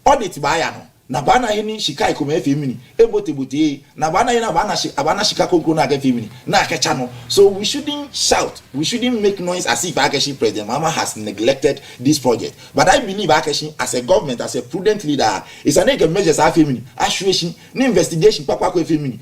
Audit bayano. Na bana hini shikai kume femini. Ebote na bana hina abana shikako kuna ke femini. Na ke channel. So we shouldn't shout. We shouldn't make noise as if Akeshi President Mama has neglected this project. But I believe Akeshi as a government, as a prudent leader, is a nigga measures are femini. Assuration, no investigation, papa ko femini.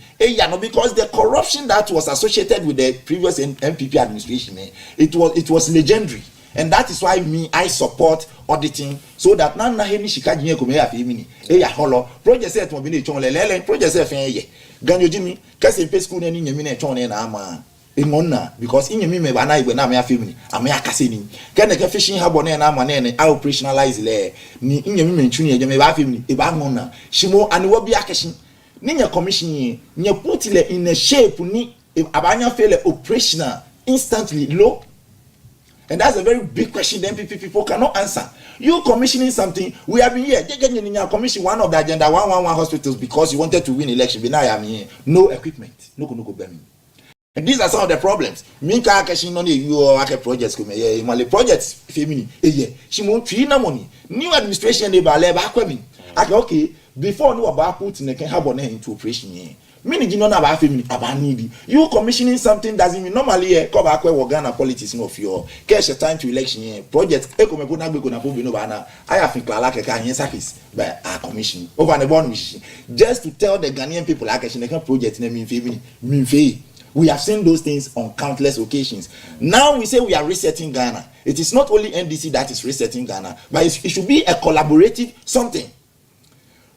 Because the corruption that was associated with the previous MPP administration, it was legendary. And that is why I support auditing so that nana heni shikaji ko me afi mini holo project set mo bi ni chon lele project set fen ye ganyo jimi kase pe school na ni nyemi na chon na ama engonna because inyemi me ba na igbe na me afi mini ama ya kase ni kene ke fishing harbor na ama na I operationalize le ni inyemi me ntuni e me ba afi mini e ba ngonna shimo ani wo bi akeshi ni nya commission nya put le in a shape ni abanya fele operational instantly low. And that's a very big question that people cannot answer. You commissioning something, we have been here. You commission one of the agenda 111 hospitals because you wanted to win election. But now I am here. No equipment. No. And these are some of the problems. Minka Akashi no you are projects come here. Mali projects femini. She won't treat no money. New administration they ba kwemi. Okay, before no about put in can have into operation here. You commissioning something doesn't mean normally cover Ghana politics no fear. Cash time to election project. I have think like service by our commission over the bond mission just to tell the Ghanaian people like a project we have seen those things on countless occasions. Now we say we are resetting Ghana. It is not only NDC that is resetting Ghana, but it should be a collaborative something.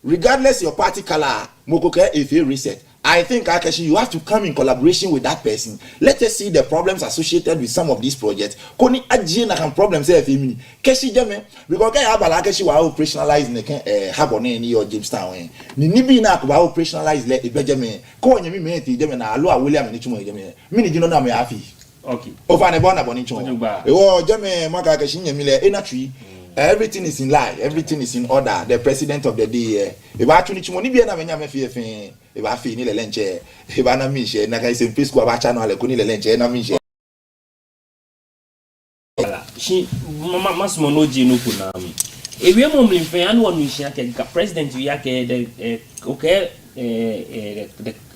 Regardless your party color, Mokoke if you reset. I think actually you have to come in collaboration with that person. Let us see the problems associated with some of these projects. Koni aji na kan problems here femini. Keshi jame because kaya abala keshi wa operationalize neken habone ni or Jamestown. Ni nibi na ko wa operationalize le ebejame. Ko nyemi me ti jame na alo awole am ni chumo jame. Mini jino na me afi. Okay. Over ne bona boni chumo. Ewo jame maka keshi nyemi le enatwi. Everything is in line, everything is in order. The president of the day, if I actually chumoni bi na menya me fe if I fi ni le lenche, if I na mi she na kai se peace ko abacha no ale ko ni le lenche na mi she. Shi mama smono ji no kuna mi. Ewe mo mlimfe anu wonu shi ake president wi ake the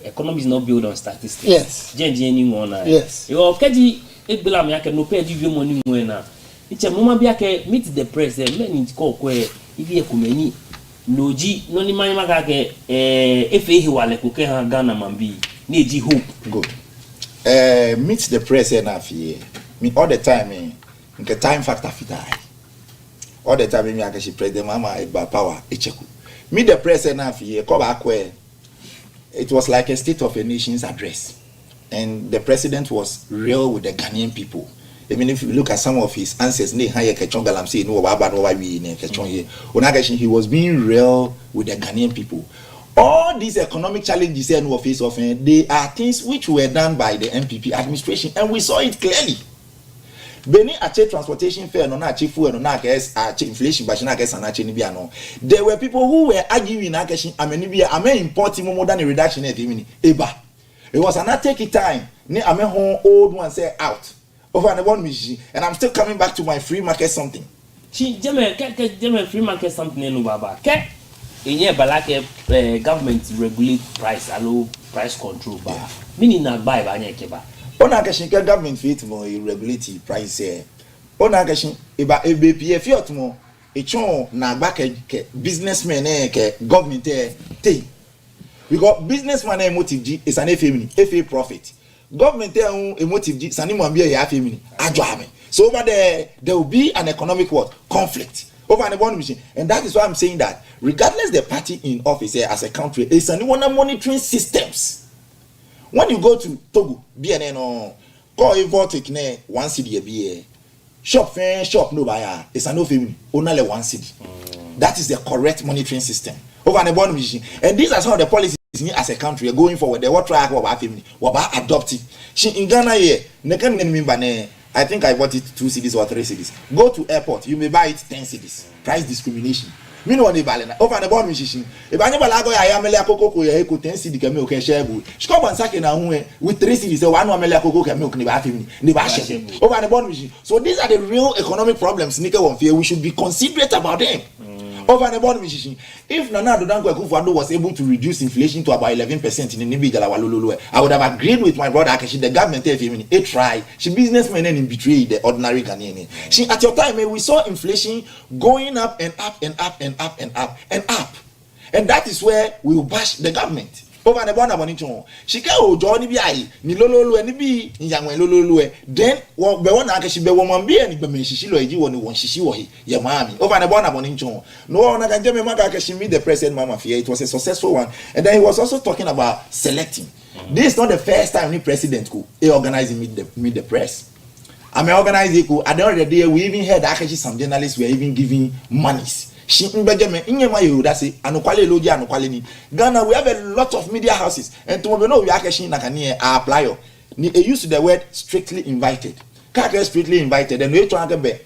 economy is not built on statistics. Yes. Jenji ni ngona. Yes. E o keji egbela mi ake no pe di wi mo ni ngona. It's a moment meet the president, men in call where if you come noji no ni manyama ka ke efe hi wale ko ke ha Ghana mambi neji hope. Good. Meet the press enough here. Me all the time nke time factor fit die. All the time me akashi president mama egba power echeku. Meet the press enough here. Come back where it was like a state of a nation's address, and the president was real with the Ghanaian people. I mean, if you look at some of his answers, he was being real with the Ghanaian people. All these economic challenges and face of they are things which were done by the MPP administration, and we saw it clearly. Beni ache transportation fare no na ache fuel no na ache inflation but na ache no. There were people who were arguing ache amenibia ame importing more than a reduction in the eba. It was an take time. Ne ame hon old one say out. Over and one machine, and I'm still coming back to my free market something. She jeme free market something no baba. Ke enye balake government regulate price, allow price control ba. Meaning na buy ba nya ke ba. Ona kashin ke government fit mo regulate price ona kashin eba ebp fiat mo echon na gba ke businessmen ke government take because businessman motive G is an FA profit. Government emotive G sani mo ambia ya family adwabe. So over there will be an economic conflict over an bond mission, and that is why I'm saying that regardless the party in office as a country, it's an monitoring systems. When you go to Togo, BNN or call a vote ne 1 cedi a be shop no buyer. It's an no family only 1 cedi. That is the correct monitoring system over an bond mission, and these are some of the policies as a country going forward. They will try what family what adopt it. She in Ghana here, I think I bought it 2 cedis or 3 cedis. Go to airport, you may buy it 10 cedis. Price discrimination. Me no one balena. Over the bond musician. If I never lago ya amele koko ya eko 10 cedi kame o ke share bu. She come and sake na hu with 3 cedis say one amele koko kame o ni ba family. Ni ba share. Over the bond musician. So these are the real economic problems nika won fear. We should be considerate about them. Over the bond musician. If Nana Adodankwa Akufo-Addo was able to reduce inflation to about 11% in Nibi Jalawalulu, I would have agreed with my brother Akeshi. The government tried. She businessmen and betrayed the ordinary Ghanaian. She at your time we saw inflation going up and up and up and up and up and up, and that is where we will bash the government. Over the bond abonicho. She can Johnny bi ni lolo and be young lolo. Then what be one Akeshi be woman be and be shishilo eji woni won shishi wohi ya mami. Over the bond abonicho. No one can tell me Akeshi meet the president mama fear. It was a successful one, and then he was also talking about selecting. This is not the first time any president could organizing meet the press. I'm organizing. At the end of the day, we even heard Akeshi some journalists were even giving monies. She Ghana, we have a lot of media houses, and tomorrow we are apply. They use the word strictly invited. Strictly invited, and we try to be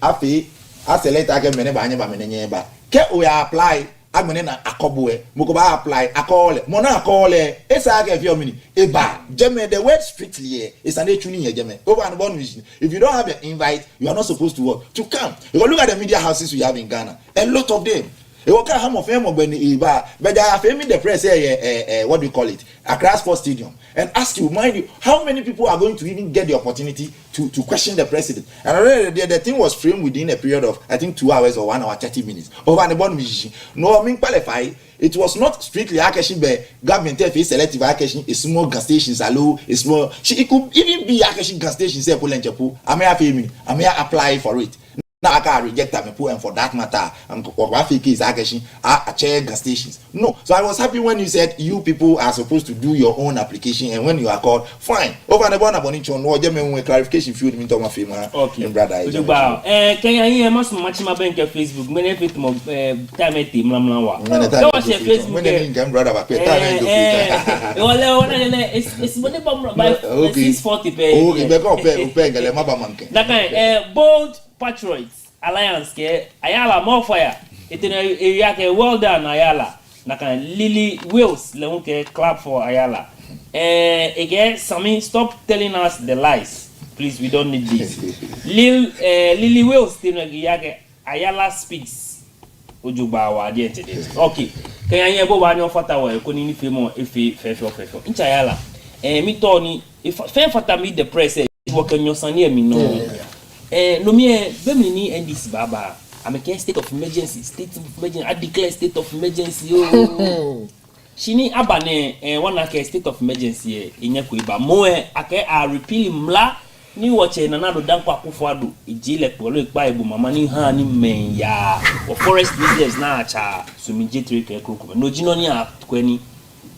we apply. Agmenena akobwe mukoba apply akole mona akole esa aka fiomini eba jeme the word strictly is an tuning jeme over and born vision. If you don't have an invite, you are not supposed to work to come. You look at the media houses we have in Ghana, a lot of them. You can have of them when eba but they are faming the press what do you call it, Accra Sports Stadium, and ask you, mind you, how many people are going to even get the opportunity to question the president? And already the thing was framed within a period of I think 2 hours or 1 hour 30 minutes over the bond musician. No, I mean qualify. It was not strictly Akeshi be government selective Akeshi a small gas stations allow a small. It could even be Akeshi gas stations say Polenjapu. I may apply for it. Now I can reject them and for that matter, is actually chair gas stations. No, so I was happy when you said you people are supposed to do your own application, and when you are called, fine. Over the born abonition, no, just clarification field into my film. Okay, brother. Can you hear much my bank Facebook? Many people more time at the Mlamlawa. That was your Facebook. Brother, it's money by 640 pay. Okay, bold Patriots Alliance ke Ayala more fire. It in area ke well done Ayala. Naka Lily Wills le ke clap for Ayala. Again Sami, stop telling us the lies. Please, we don't need this. Lily Wills ke Ayala speaks. Ojuba wa di entity. Okay. Can you go ba nyo fata wa ko ni femo efe fefo. Incha Ayala. Mi to ni if fata mi the press wo kan yo sani mi no. No me bemini NDC baba I'm a state of emergency. I declare state of emergency. Oh. She need abane one like state of emergency in Yakuba. Moe ake a repeal mla ni wache na nado danko akufado ijile polo ikbaibu mama ni hani men ya or forest reserves na acha sumijitri ke kukume. No jino ni kweni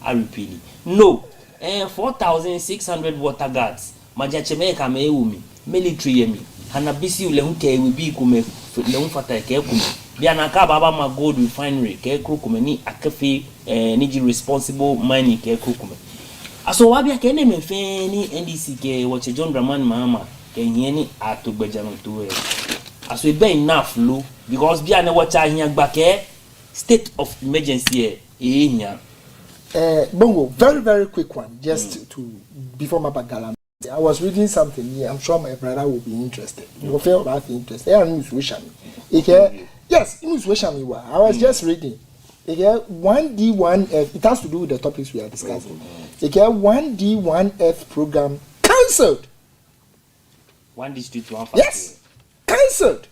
a repeal. No. 4,600 water guards. Majacheme kame umi military yemi. Hanabisi ule hunke wibi kume le hunfata ke kume. Biana ka baba ma gold refinery ke kukume ni akefi niji responsible mining ke kukume. Aso wabia ke ne mefe ni NDC ke wache John Dramani Mahama ke hieni atugbejano tuwe. Aso e be enough lo because biana wacha hiya gba ke state of emergency nya. Bongo, very quick one, just to before my Galam. I was reading something here. I'm sure my brother will be interested. You feel about the interest. Yes, I was just reading. 1D1F. It has to do with the topics we are discussing. 1D1F program cancelled. 1 district, 1 yes, cancelled.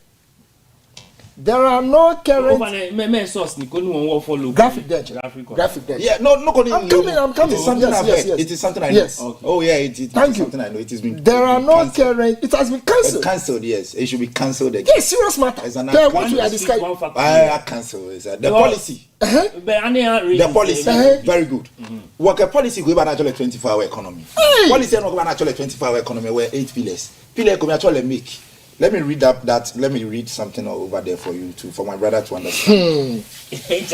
There are no current graphic debt. Yeah, no, I'm coming. It is something I've heard. It is something I know. Yes. Okay. Oh yeah, it is something I know. It has been. There are no current. It has been cancelled. Cancelled, yes. It should be cancelled again. Yes, serious matter. What we are discussing. I cancel the policy. The policy, very good. Work a policy go about actually 24-hour economy. Policy no go actually 24-hour economy where 8 pillars. Pillar come actually make. Let me read that. Let me read something over there for you too, for my brother to understand. Let me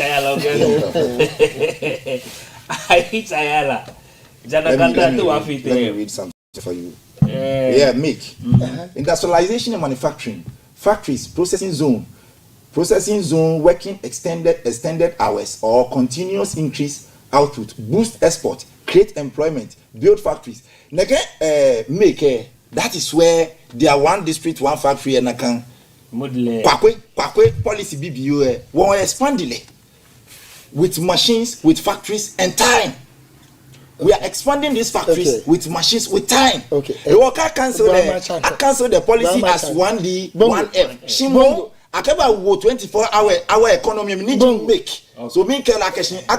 read something for you. Yeah, make. Industrialization and manufacturing. Factories, processing zone, working extended hours or continuous increase output, boost export, create employment, build factories. Make that is where there are 1 district, 1 factory, and I can Kwakwe policy BBO won't expand with machines, with factories, and time. We are expanding these factories with machines, with time. Okay. I cancel the policy as 1D, 1F. Shimo, I can 24-hour economy. We need to make. So me I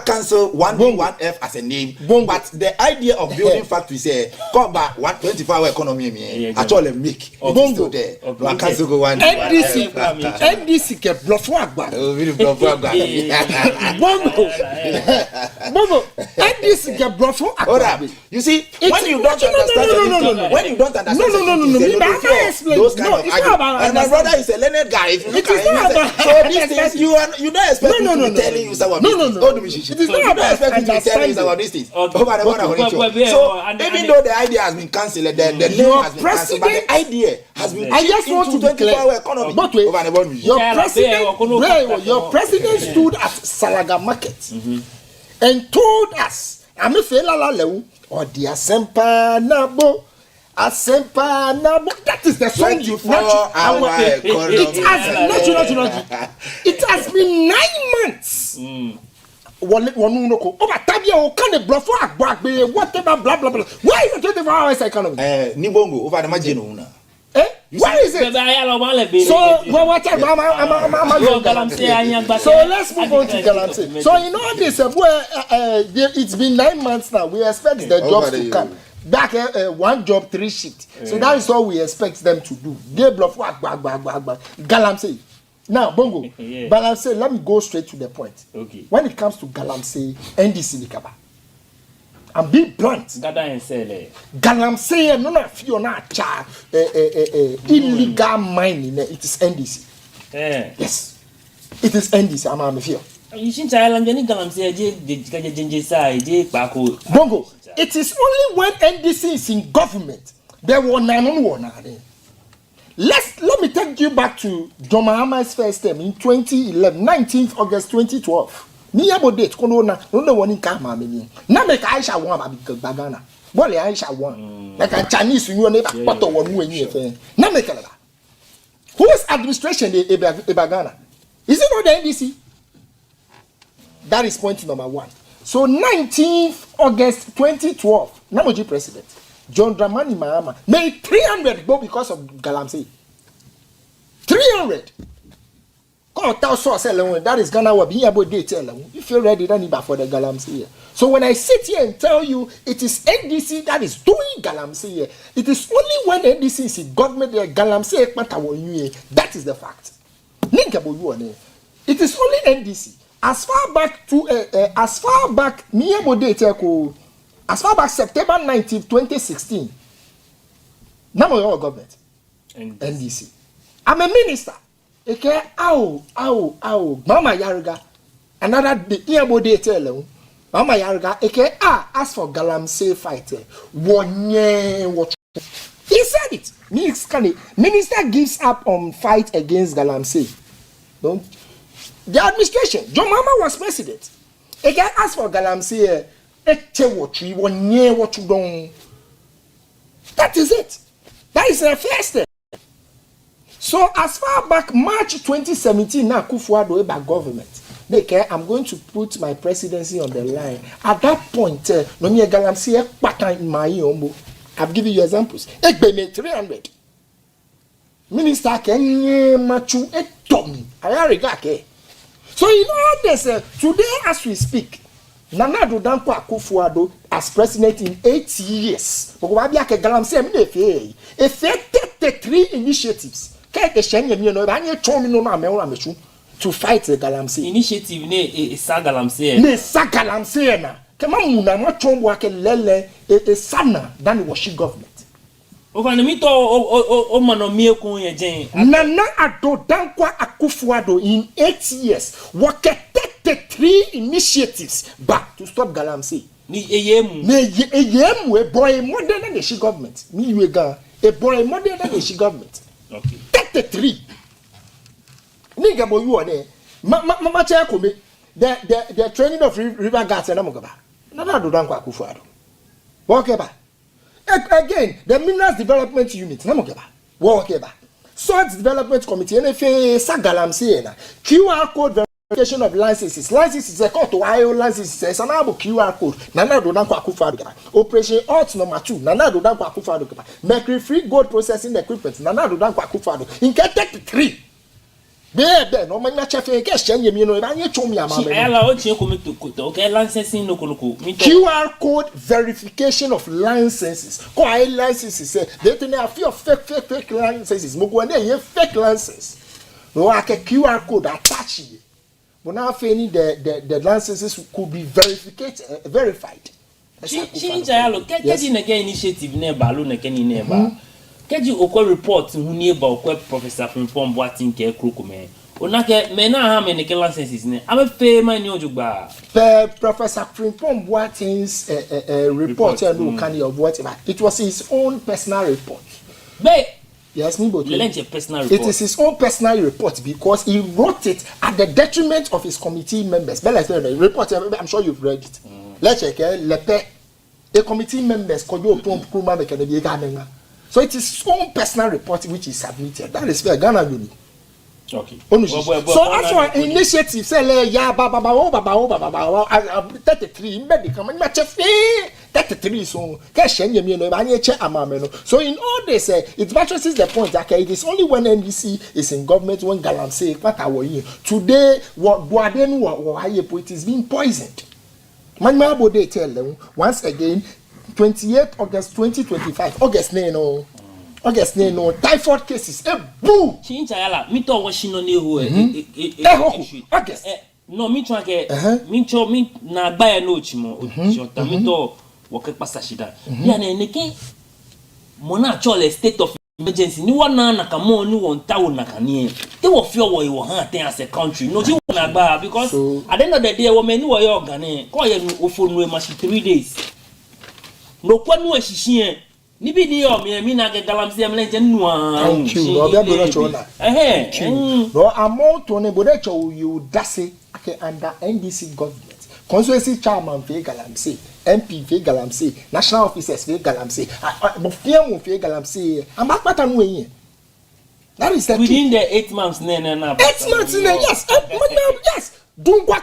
cancel 1D, 1F as a name. But the idea of building factories here, come back 24-hour economy. Actually make. Bongo. I cancel go 1. NDC ke bluff wagba. Bongo. NDC ke bluff wagba. You see, when you don't understand, when you don't understand, those kind of arguments. And my brother is a learned guy. If you look at him, so these things you don't expect me to be telling you some of these things. It is not about understanding some of these things. So even though the idea has been cancelled, the name has been cancelled, but the idea has been changed into 24-hour economy. But wait, your president stood at Salaga Market and told us, I'm a fella or the Asempa Nabo. That is the song you it has been 9 months. Over Tabia or can a bluff whatever blah blah blah. Why is it 24 hours economy? Nibongo over the Majinuna. Why is it? So let's move on to Galamsey. So in all this, it's been 9 months now. We expect the jobs to come. Back 1 job 3 shifts. So that is all we expect them to do. They bluff Galamsey. Now Bongo, Galamsey, let me go straight to the point. Okay. When it comes to Galamsey, NDC Nikaba. And be blunt. Galamsey no feel cha illegal mining. It is NDC. Yes. It is NDC. I'm feel. Bongo. It is only when NDC is in government there were none. Let me take you back to John Mahama's first term in 2011, 19th August 2012. Ni abo date kono na no one in kama me. Na make Aisha one ba bagana. Bole Aisha one. Like a Chinese you never pato one mu enyi efe. Na make la. Whose administration e bagana? Is it not the NDC? That is point number 1. So 19th August 2012, Namoji president, John Dramani Mahama, made 300 go because of Galamsey. 300. Tell source that is Ghana will be about detail. If you're ready, then for the Galamsey. So when I sit here and tell you it is NDC that is doing Galamsey, it is only when NDC is in government Galamsey that is the fact. It is only NDC. As far back September 19, 2016. Now your government. NDC. I'm a minister. Eke Mama Yaruga. Another day tell Mama Yaruga. Eke as for Galamsey fighter. What? He said it. Minister gives up on fight against Galamsey. Don't. The administration. John Mama was president. Eke as for Galamsey. What you don't. That is it. That is the first step. So as far back March 2017, now Kufuor by government. I'm going to put my presidency on the line. At that point, I've given you examples. 300. Minister Machu So you know this today as we speak. Nana Dankwa Akufo-Addo as president in 8 years. If 33 initiatives to fight the Galamsey. Initiative ne sa Galamsey. Ne sa Galamsey na. Kema muna mo chombo ake lele sana than the Washi government. Over the mito o manomie kun ye jen. Nana Dankwa Akufo-Addo in 8 years worked 33 initiatives back to stop Galamsey. Ni eyemu a boy more than the Shi government. Me you a boy more than the Shi government. Okay. 33. Nigga boy you are there. Mama Chakome. The training of river guards and Amogaba. Nana Dankwa Akufo-Addo. Walk about. Again, the Minerals Development Unit, Namogaba. Walk about. Swords Development Committee, NFA, Sagalamsey, QR code verification of licenses. Licenses are called to IO licenses. It's an able QR code. Nana Dankwa Akufo-Addo. Operation Art number 2. Nana Dankwa Akufo-Addo. Mercury free gold processing equipment. Nana Dankwa Akufo-Addo. In 33. No man chef question you know QR code verification of licenses. Licenses say they a few fake licenses. Fake license. No a QR code attached. But now the licenses could be verified. Initiative Keji okwe report huni ba okwe Professor Frimpong Boatin ke krokome. Onake mena ha me ke licenses ne. Ame fe man ni ojugba. Professor Frimpong Boatin's report no kind of whatever. It was his own personal report. Yes, personal report. It is his own personal report because he wrote it at the detriment of his committee members. Report, I'm sure you've read it. Let's check the committee members so it is his own personal report which is submitted. That is where Ghana will. Okay. So as for initiative, say ya 33 mbedi come ma chef 33 so so in all this it matters the point that it is only when NDC is in government when Galamsey today what it is being poisoned. Once again 28 August 2025 August typhoid cases boo chinchayala mi to washino ne ho August no mi twa ke mi na gba ya no chimo jota mi to wo ke pasashida ya na eneke mo na chole state of emergency ni wana na ka mo ni won tawo na kanie te wo fi owo iwo han ten as a country no ji na gba because at the end of the day wo me ni wo ye organize ko ye no ofonu e ma 3 days no kwanu ehihie ni bi ni o mi na ge Galamsey am lenje nu thank you obi abiro chona no amount on bodo cho you dase under NDC government constituency chairman fe Galamsey MP fe Galamsey national officers fe Galamsey bofiam fe Galamsey am akpata nu eyin that is the within the 8 months na 8 months yes Dunkwa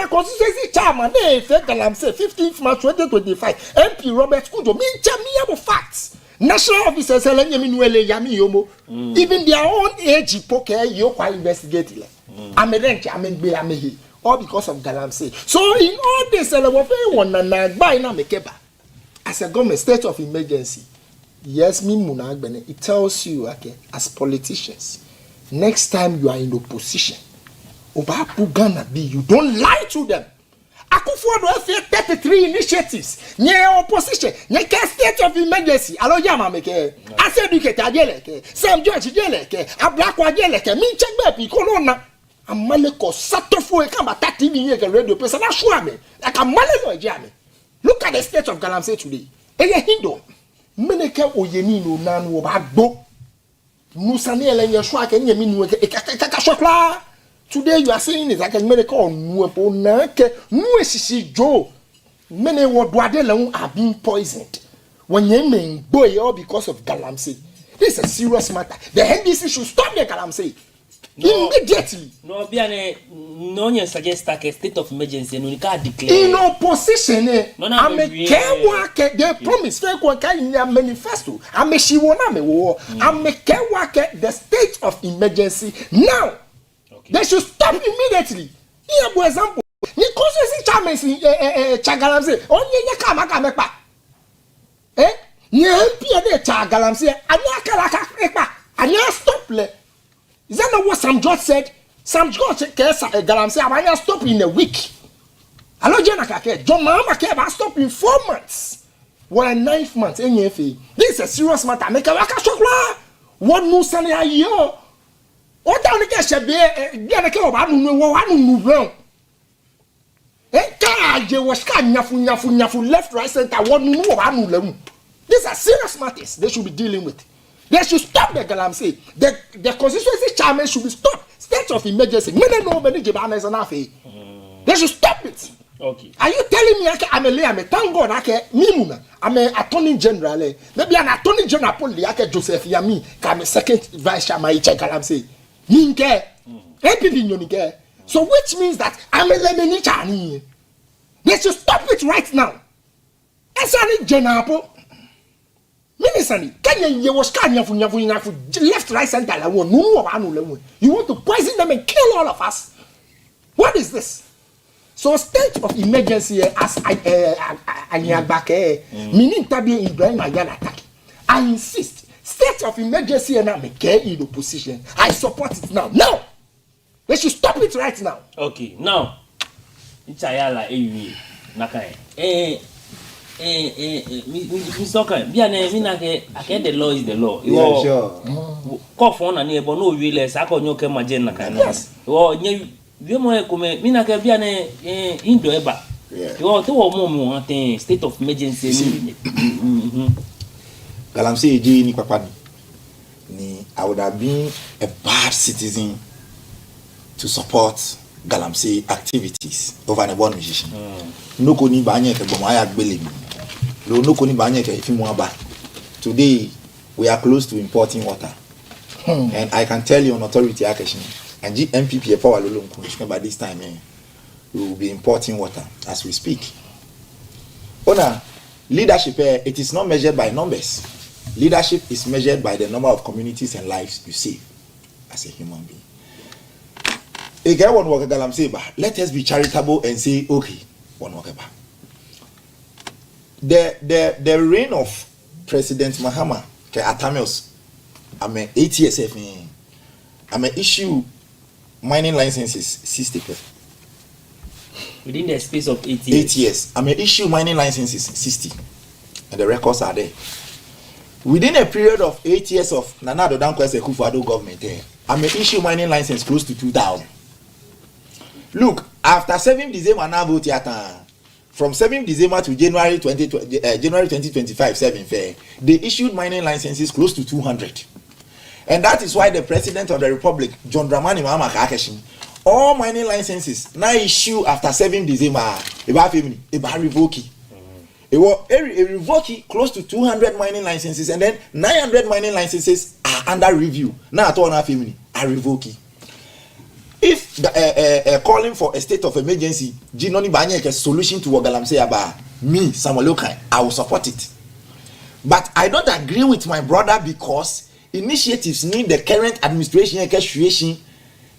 constituency chairman fe Galamsey 15th March 2025 MP Robert Kujo me have facts national officers even their own age poke you quite investigate I'm a rent, I'm he, all because of Galamsey. So in all this, as a government state of emergency, yes, it tells you, okay, as politicians, next time you are in opposition, you don't lie to them. Akufo-Addo 33 initiatives. Nye opposition. Nye state of emergency. Alo yama meke. Ase educate ajeleke. Sam George ajeleke. Ablakwa ajeleke. Min check bepi kolona. Amale ko satofo e kamba 30 minutes radio person na sure me. Like amale no ejame. Look at the state of Galamsey today. Eye hindo. Meneke oyeni no nanu obagbo. Nusani elenye sure ke nyemi nu e ka shokla. Today you are saying is like a medical no Joe. Many what are being poisoned. When you mean boy all because of Galamsey. This is a serious matter. The NDC should stop the Galamsey. Immediately. No, no, you suggest that a state of emergency and you can't declare. In opposition, I'm a care worker. They promise fake worker in their manifesto. I'm a Shiwana war. I'm a care worker. The state of emergency now. They should stop immediately. Here, for example, Nikosi Chamesi Chagalamse, only Yakamakapa. Eh? Nyempia de Chagalamse, Anyakalaka, Anya stop le. Is that not what Sam George said? Sam George Galamse, Anya stop in a week. Hello, Janaka, John Mama Keba stop in 4 months. Well, 9 months, NFA. This is a serious matter. Make a waka chokla. What no sunny a year? What down the cash be left, right, center. These are serious matters they should be dealing with. They should stop the Galamsey. The constituency chairman should be stopped. State of emergency. They should stop it. Okay. Are you telling me I'm a thank God I'm a attorney general? Maybe an attorney general Joseph Yami, I'm a second vice chairman Galamsey. Ninke, NPP. So which means that I'm a lemon Chinese. They should stop it right now. Esani General Minister, can you was left, right, center? You want to poison them and kill all of us? What is this? So state of emergency as meaning Tabi Ibrahim Ayala attack. I insist. State of emergency and I'm in opposition. I support it now. No! They should stop it right now. Okay, now. It's Ayala, Nakai. Mr. Okai, the law is the law. Yeah, sure. Cough on and near no real Sako Yoke Majena. Or you more come, Minaka Biane Indo Eba. You are 2 or more state of emergency. Galamsey J ni papa ni I would have been a bad citizen to support Galamsey activities over a born musician. No koni banye ke bomaya gbele mi. No koni banye ke ifi mo aba. Today we are close to importing water. And I can tell you on authority action and MPP e power lolo nko by this time we will be importing water as we speak. Ona leadership it is not measured by numbers. Leadership is measured by the number of communities and lives you save as a human being. Again, one worker Galamsey, let us be charitable and say, okay, one worker. The reign of President Mahama Atamios, I mean 8 years I mean issue mining licenses 60 within the space of 8 years. 8 years. I mean issue mining licenses 60, and the records are there. Within a period of 8 years of Nana Addo Dankwa Akufo-Addo government, I may issue mining license close to 2,000. Look, after 7th December now vote from 7th December to January 2025, they issued mining licenses close to 200. And that is why the President of the Republic, John Dramani Mahama Kakeshin, all mining licenses now issue after 7th December, about revoking. It was revoking close to 200 mining licenses, and then 900 mining licenses are under review. Now at all our family are revoking. If calling for a state of emergency, Jinoni Banyek a solution to what Galamsey about me, Samuel Okai, I will support it. But I don't agree with my brother because initiatives need the current administration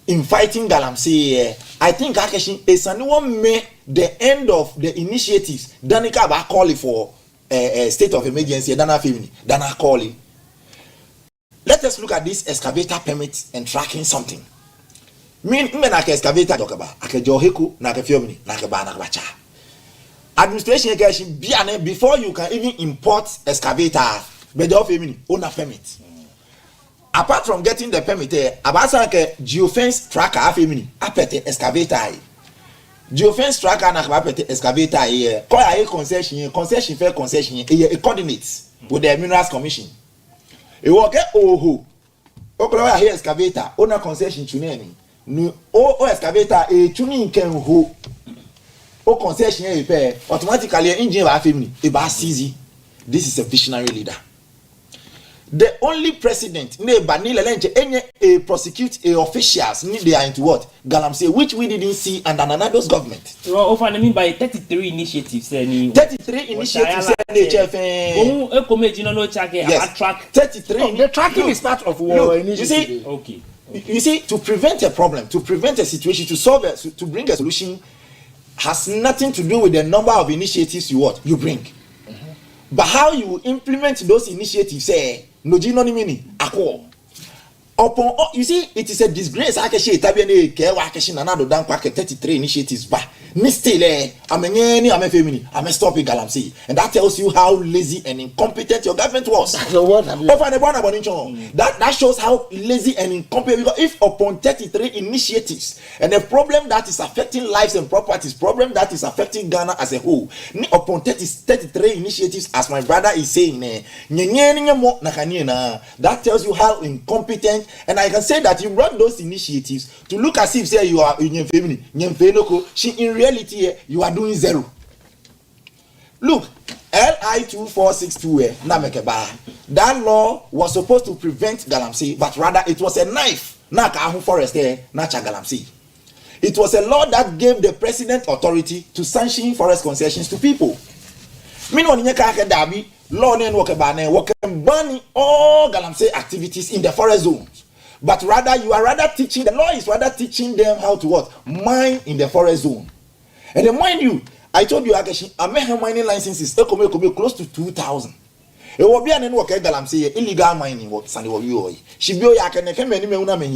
in fighting Galamsey, I think Akeshi is anyone may the end of the initiatives. Danica ba call for a state of emergency. Dana family. Dana call it. Let us look at this excavator permit and tracking something. Me na excavator dokaba. Ake joheku na ke fiomni na ke ba na bacha. Administration Keshi before you can even import excavator, but the family own a permit. Apart from getting the permit, abasa ke geofence tracker afemini apete excavator. Geofence tracker na apete excavator here. Call a concession fair concession a coordinates with the Minerals Commission. E work oho. Okolo here excavator owner concession tuneni. No o excavator e tuni ken ho. O concession e pay automatically engine ba afemini e ba seize. This is a visionary leader. The only president a prosecute a officials they are into what Galamsey, which we didn't see under Nanado's government. Well, I mean by 33 initiatives. 33 initiatives. Yes. 33. The tracking is part of war initiative. You see, okay. You see, to prevent a problem, to prevent a situation, to solve it, to bring a solution, has nothing to do with the number of initiatives you bring. But how you implement those initiatives, no meaning ako. Upon you see, it is a disgrace. I can say Tabiane Kewa Kashin another dan 33 initiatives. But still, I'm a feminine, I'm a stopping Galamsey. And that tells you how lazy and incompetent your government was. That shows how lazy and incompetent. Because if upon 33 initiatives and a problem that is affecting lives and properties, problem that is affecting Ghana as a whole, upon 33 initiatives, as my brother is saying, that tells you how incompetent. And I can say that you brought those initiatives to look as if say you are in family. In reality, you are doing zero. Look, LI 2462 that law was supposed to prevent Galamsey, but rather it was a knife. Forest Galamsey. It was a law that gave the president authority to sanction forest concessions to people. Law banning all Galamsey activities in the forest zones. But rather, the law is rather teaching them how to what? Mine in the forest zone. And then mind you, I told you, American mining licenses, close to 2,000. It will be an Galamsey illegal mining, what Sandy will she be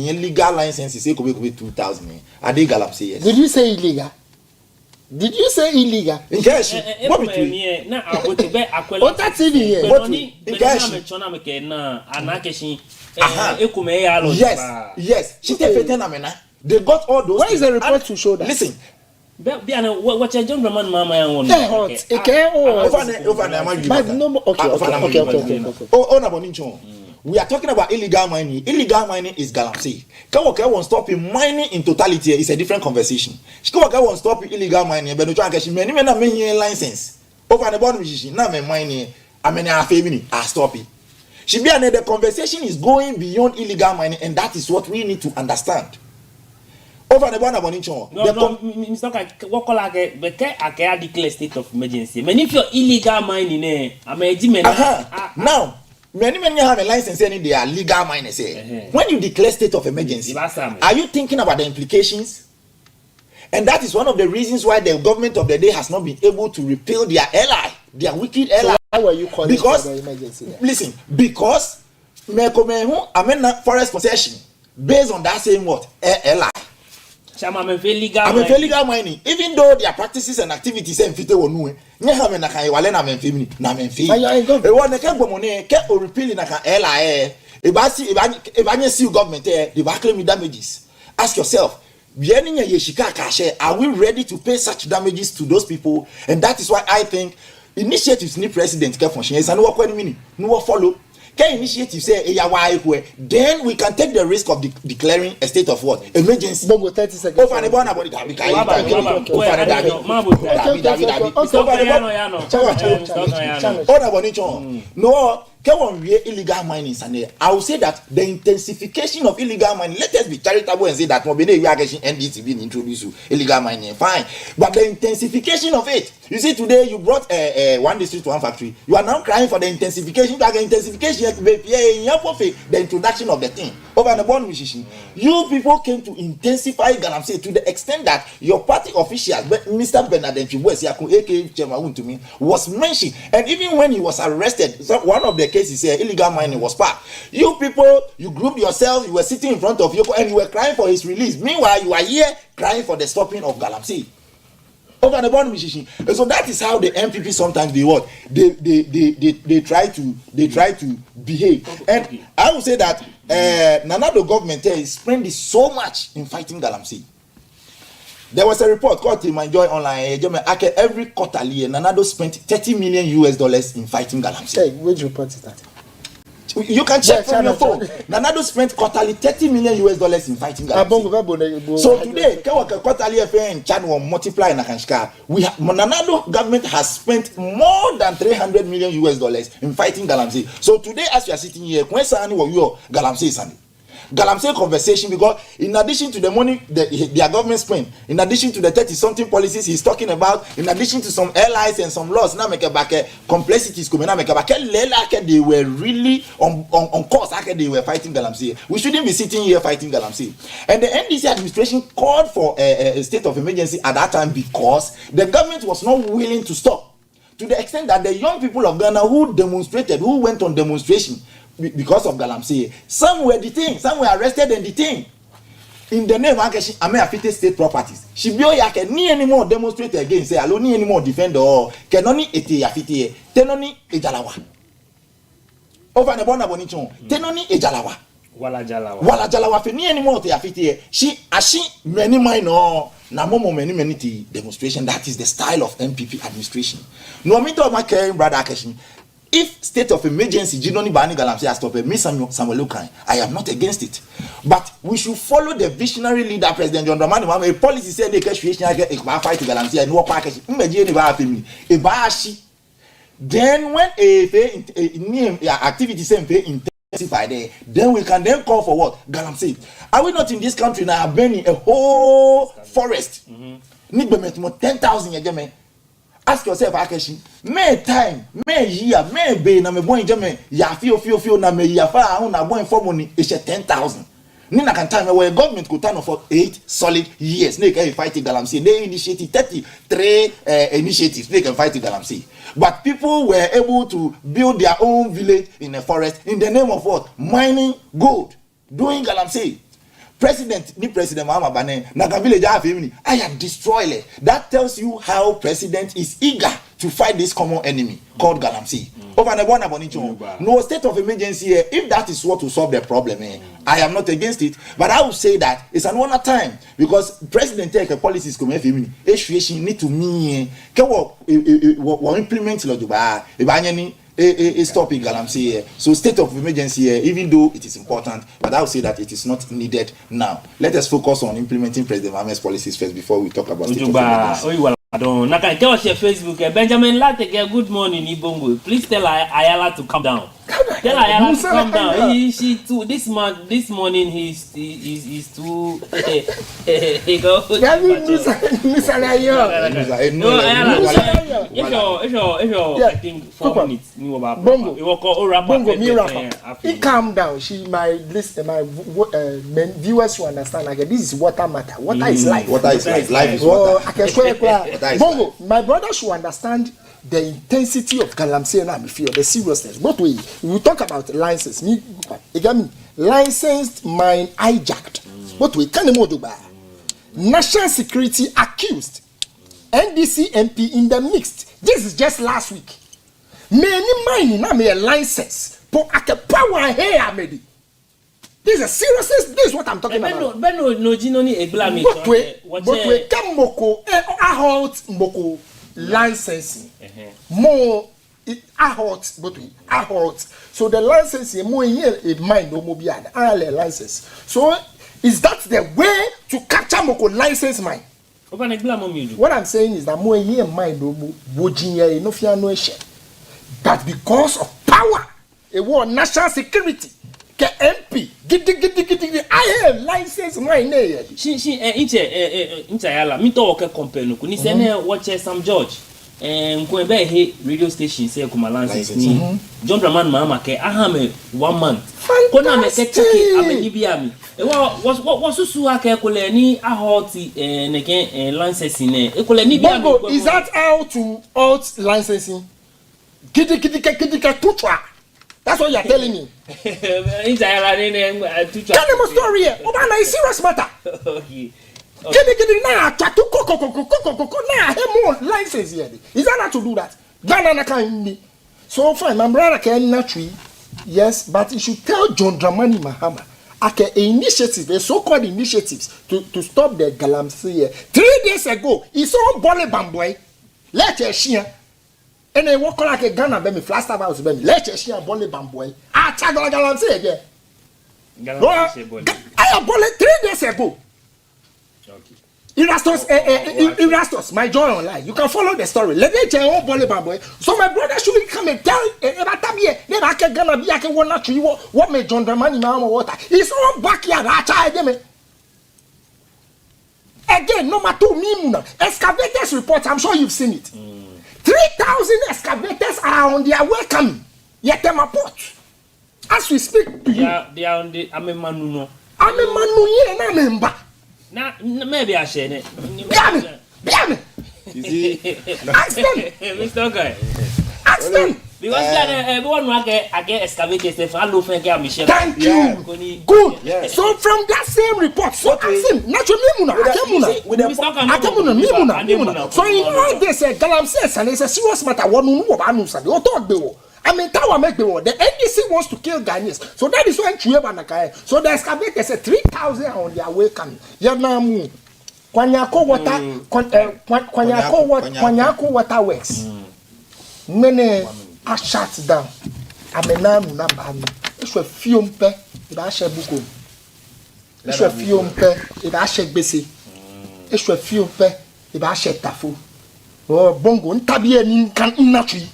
illegal licenses, 2,000. Are they Galamsey? Did you say illegal? Did you say illegal? In cash, what between? What that's in here? Yes. She they got all those. Where is the report to show that? Listen. What a gentleman, Mama, I want. We are talking about illegal mining. Illegal mining is Galamsey. Kawaka won't stop in mining in totality. It's a different conversation. Kawaka won't stop illegal mining. But no chance. Many men are making license. Over the bottom, now me mining. I mean, I family. I stop it. She be the conversation is going beyond illegal mining, and that is what we need to understand. Over the one about Mr. What call like a declare state of emergency. Many if you're illegal mining, I'm a now. Many have a license saying they are legal miners. When you declare state of emergency, are you thinking about the implications? And that is one of the reasons why the government of the day has not been able to repeal their ally, their wicked ally. So why were you calling because, for the emergency? Listen, because forest concession based on that same what? Ally. I'm a legal mining. Even though their practices and activities and fit on new, Nyahame na kai wale na menfimi na menfi. E won ke gbomone ke o repeal na kan LIA. E ba si government they ba claim damages. Ask yourself, are we ready to pay such damages to those people? And that is why I think initiatives need president ke function. Is no work meaning. No follow. Can initiative say then we can take the risk of declaring a state of what? Emergency. Bongo 30 seconds. No, illegal mining, I will say that the intensification of illegal mining, let us be charitable and say that NDC being introduced to illegal mining, fine. But the intensification of it, you see, today you brought one district to one factory. You are now crying for the intensification, the introduction of the thing. Over the bond musician, you people came to intensify Galamsey to the extent that your party officials, Mr. Bernard was mentioned, and even when he was arrested, one of the cases illegal mining was passed. You people, you grouped yourself, you were sitting in front of Yoko and you were crying for his release. Meanwhile, you are here crying for the stopping of Galamsey. Over the bond musician. And so that is how the MPP sometimes they try to behave. And I would say that Nanado government is spending so much in fighting Galamsey. There was a report called My Joy Online. Every quarterly, Nanado spent $30 million in fighting Galamsey. Hey, which report is that? You can check from your phone. Nanado spent quarterly $30 million in fighting Galamsey. So today, quarterly in Chad will multiply in Akanshka. Nanado government has spent more than $300 million in fighting Galamsey. So today, as you are sitting here, Galamsey is Sunday. Galamsey conversation, because in addition to the money their government spent, in addition to the 30-something policies he's talking about, in addition to some allies and some laws, now make a back complexities coming now make a back they were really on course. They were fighting Galamsey. We shouldn't be sitting here fighting Galamsey. And the NDC administration called for a state of emergency at that time because the government was not willing to stop, to the extent that the young people of Ghana who demonstrated, who went on demonstration because of Galamsey, some were detained, some were arrested and detained in the name of affected state properties. She be can ni anymore demonstrate against, say alone ni anymore defend or can only ete affected tenoni ejalawa over the bona bonichon tenoni ejalawa wala jalawa fe ni anymore te affected. She many minor na momo many demonstration. That is the style of MPP administration. No me to my caring brother Akeshi. If state of emergency, Jinoni Bani Galamsey has stopped me, Samuel Lukai, I am not against it. But we should follow the visionary leader, President John Dramani. A policy said they can fight Galamsey and no package. Then when a activity intensify there, then we can then call for what? Galamsey. Are we not in this country now burning a whole forest? Need to make more 10,000 again. Ask yourself, Akeshi, may time, may year, may be na me boy jame, ya fio na me ya fa na boy for money is 10,000. Nina can time where government could turn for 8 solid years. They can fight Galamsey. They initiated 33 initiatives. They can fight Galamsey. But people were able to build their own village in a forest in the name of what? Mining gold, doing Galamsey. President Muhammad Bane, village I am destroyed. That tells you how president is eager to fight this common enemy called Galamsey. Over the one abonicho. No state of emergency here. If that is what will solve the problem, I am not against it. But I would say that it's another time because president take a policies come need to me implement stopping Galamsey. So state of emergency here, even though it is important, but I would say that it is not needed now. Let us focus on implementing President Mohammed's policies first before we talk about state of emergency. Naka tell us your Facebook. Benjamin Lateke, good morning, Ibongo. Please tell Ayala to calm down. Tell Ayala to calm down. She too. This morning he's too. He go. No, Ayala. If I think 4 minutes. Bongo. He calm down. She my listen. My viewers to understand. Like this is water matter. Water is life. Water is life. Life is water. I can swear. Bongo, my brother should understand the intensity of Galamsey and I feel the seriousness. But we talk about license. Licensed mine hijacked. But we can't do that. National security accused. NDC MP in the mixed. This is just last week. Many mining now may a license. But at the power here, maybe. This is seriousness. This is what I'm talking about. But no, Jinoni Eglami. But we can moko ahot moko licensing. More ahot, but we ahot. So the licensing more here a mind no more be an license. So is that the way to capture moko license mine? What I'm saying is that more here mind no more no fear no share. But because of power. a war national security ke MP gidi I have license right now she inche yala mi to work compare no kuni se na watch Sam George nko be he radio station say kuma license ni John Draman mama ke ahame 1 month ko na me ke check ameni bia mi what susu aka ko le ni ahoti neke license ni e ko le ni bia mi is that how to out licensing gidi tutra. That's what you're telling me. Tell them a story here. Obana is serious matter. Okay. Gidi na tatu koko na he more license here. Is that not to do that? Ghana na kan. So fine, my brother can naturally. Yes, but you should tell John Dramani Mahama initiative, a so-called initiatives to stop the galamsey. 3 days ago, he saw Bole Bamboy. Let her share. And then walk like a Ghana baby, flash house baby. Let her share Bole Bamboy. I tag like galamsey again. I have Bole 3 days ago. Erastus, my joy online. You can follow the story. Let me tell you Bole Bamboy. So my brother should come and tell about Tabie. Then I can gonna be I can want to what made John Dramani Mama water. It's all backyard. I tried them. Again, number 2, Mimuna. Excavators report, I'm sure you've seen it. 3,000 excavators are on their way coming. Yet them a port. As we speak to you. They are on the Amemanuno. Amemanu na member. Now, maybe I share it. Damn Ask them. Mr. Guy. Ask them. Because everyone will get excavators. If I look at Michelle. Thank you. Good. Yeah. So from that same report, so ask him. Natural Mimuna. So you know they say galamsey and it's a serious matter. What no know about news and they talk bewo. I mean, Tower make the war. The NDC wants to kill Ghanaians. So that is why Chuyebanakaye. So the excavators say 3,000 on their way coming. Yanamu. Kwanyako water works. Many are shut down. Amenamu nambani. It's a few pe. It a share buko. It's a few pe. It a share besi. It's a few pe. It a share tafu. Oh bongo. Ntabiye ni kan inatri.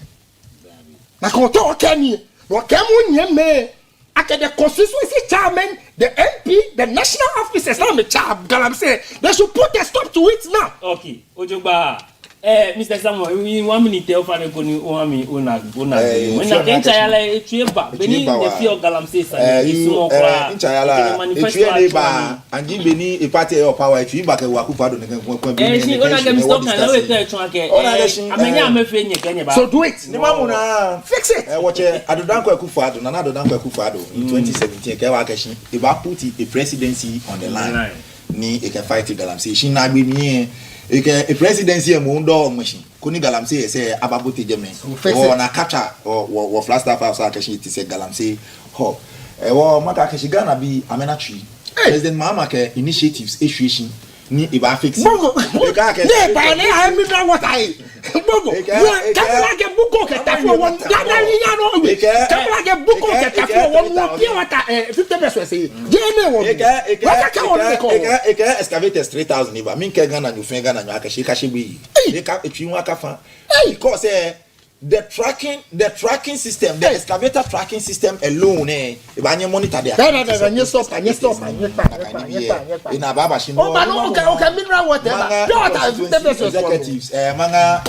Na konto okani. Wakemu nyeme. Ake the constituency chairman, the MP, the national officers, now the chairman, galamsey, they should put a stop to it now. Okay, Ojogba. Mr. Samuel, we 1 minute tell for the Ŋulami una. When I can tell you, Chueba, Beni the fear of galamsey, Chueba, and give Beni a party of power. Chueba can walk up on the she gonna get me stopped and always tell I mean, I'm afraid you can. So do it. Nimamuna fix it. Watch it. I don't Kufado, Nana don't Kufado in 2017. Kawakashi, if I put a presidency on the line, ni it can fight the galamsey. She not be me. A presidency a mundo machine. Kuni galamsey say ababuti jeme. Or na capture or flash staff house akashi to say galamsey ho. Or makashi gana be amenachi. President Mahama ke initiatives issuation ni iba fix. Bongo. Yeah, but I mean what I. Bongo. Can like a buko ke tafu one. Dada liya no we. Can like a buko ke tafu one. Pia wata 50% say. Jene one. What ka one ko. Eka excavators 3,000 iba. Min ke gana nyu fen gana nyu akashi kashi bi. Eka etwi aka fa. Because the tracking system, the excavator tracking system alone, if monitor there. Stop. In a baba she okay, mineral water. Executives, manga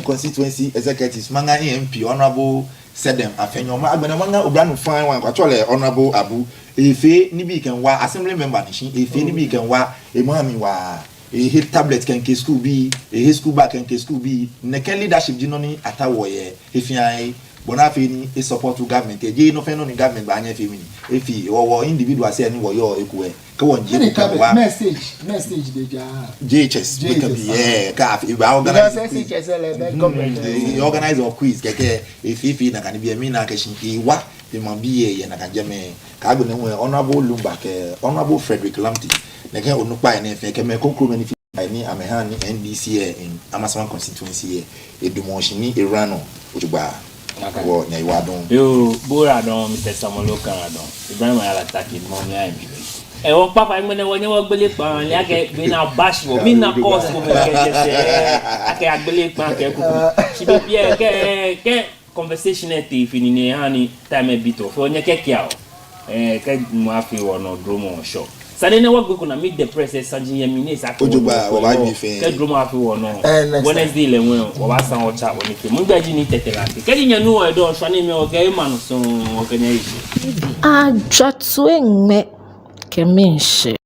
constituency executives, manga MP, honorable said them. Afenyo manga obranu fine one. Actually, honorable Abu. Efe nibi can wa assembly member nishi. Efe nibi can wa emami wa. A hit tablet can ke school be a school back can ke school be neken leadership jinoni atawoye if you bonafini a support to government e no feno ni government ba anya femini if you or individual say any wo yo ekwe ka won je message deja JHS we can be ka if organize or quiz keke if na can be me na kashin iwa the man be na kan jeme ka go ne honorable Lumba ke honorable Frederick Lamti neke onukpa ene fe ke me kokro mani ni amehani NDC in Amasaman constituency edumoshini irano ojugba wo nya iwadon yo bora don Mr. Samuel Okanadon Ibrahim ala taki mo mi ai bi e wo papa ngene wo nyewo gbele pa le ake be na bash wo mi na cause ko me ke je ake agbele pa ke ku si be ke conversation at if in any time a bit of on your kekiao. Mwafi wono dromo show. Sane na wako kuna meet the press sanji yamine sa ko. Ojuba wa bi fe. Ke dromo afi wono. Wednesday le won wa ba san o cha woni ke. Mun gaji ni tetelante. Ke nya nu o do so na me o ga ma no so o kanya yi. Ajatwe me ke menhye.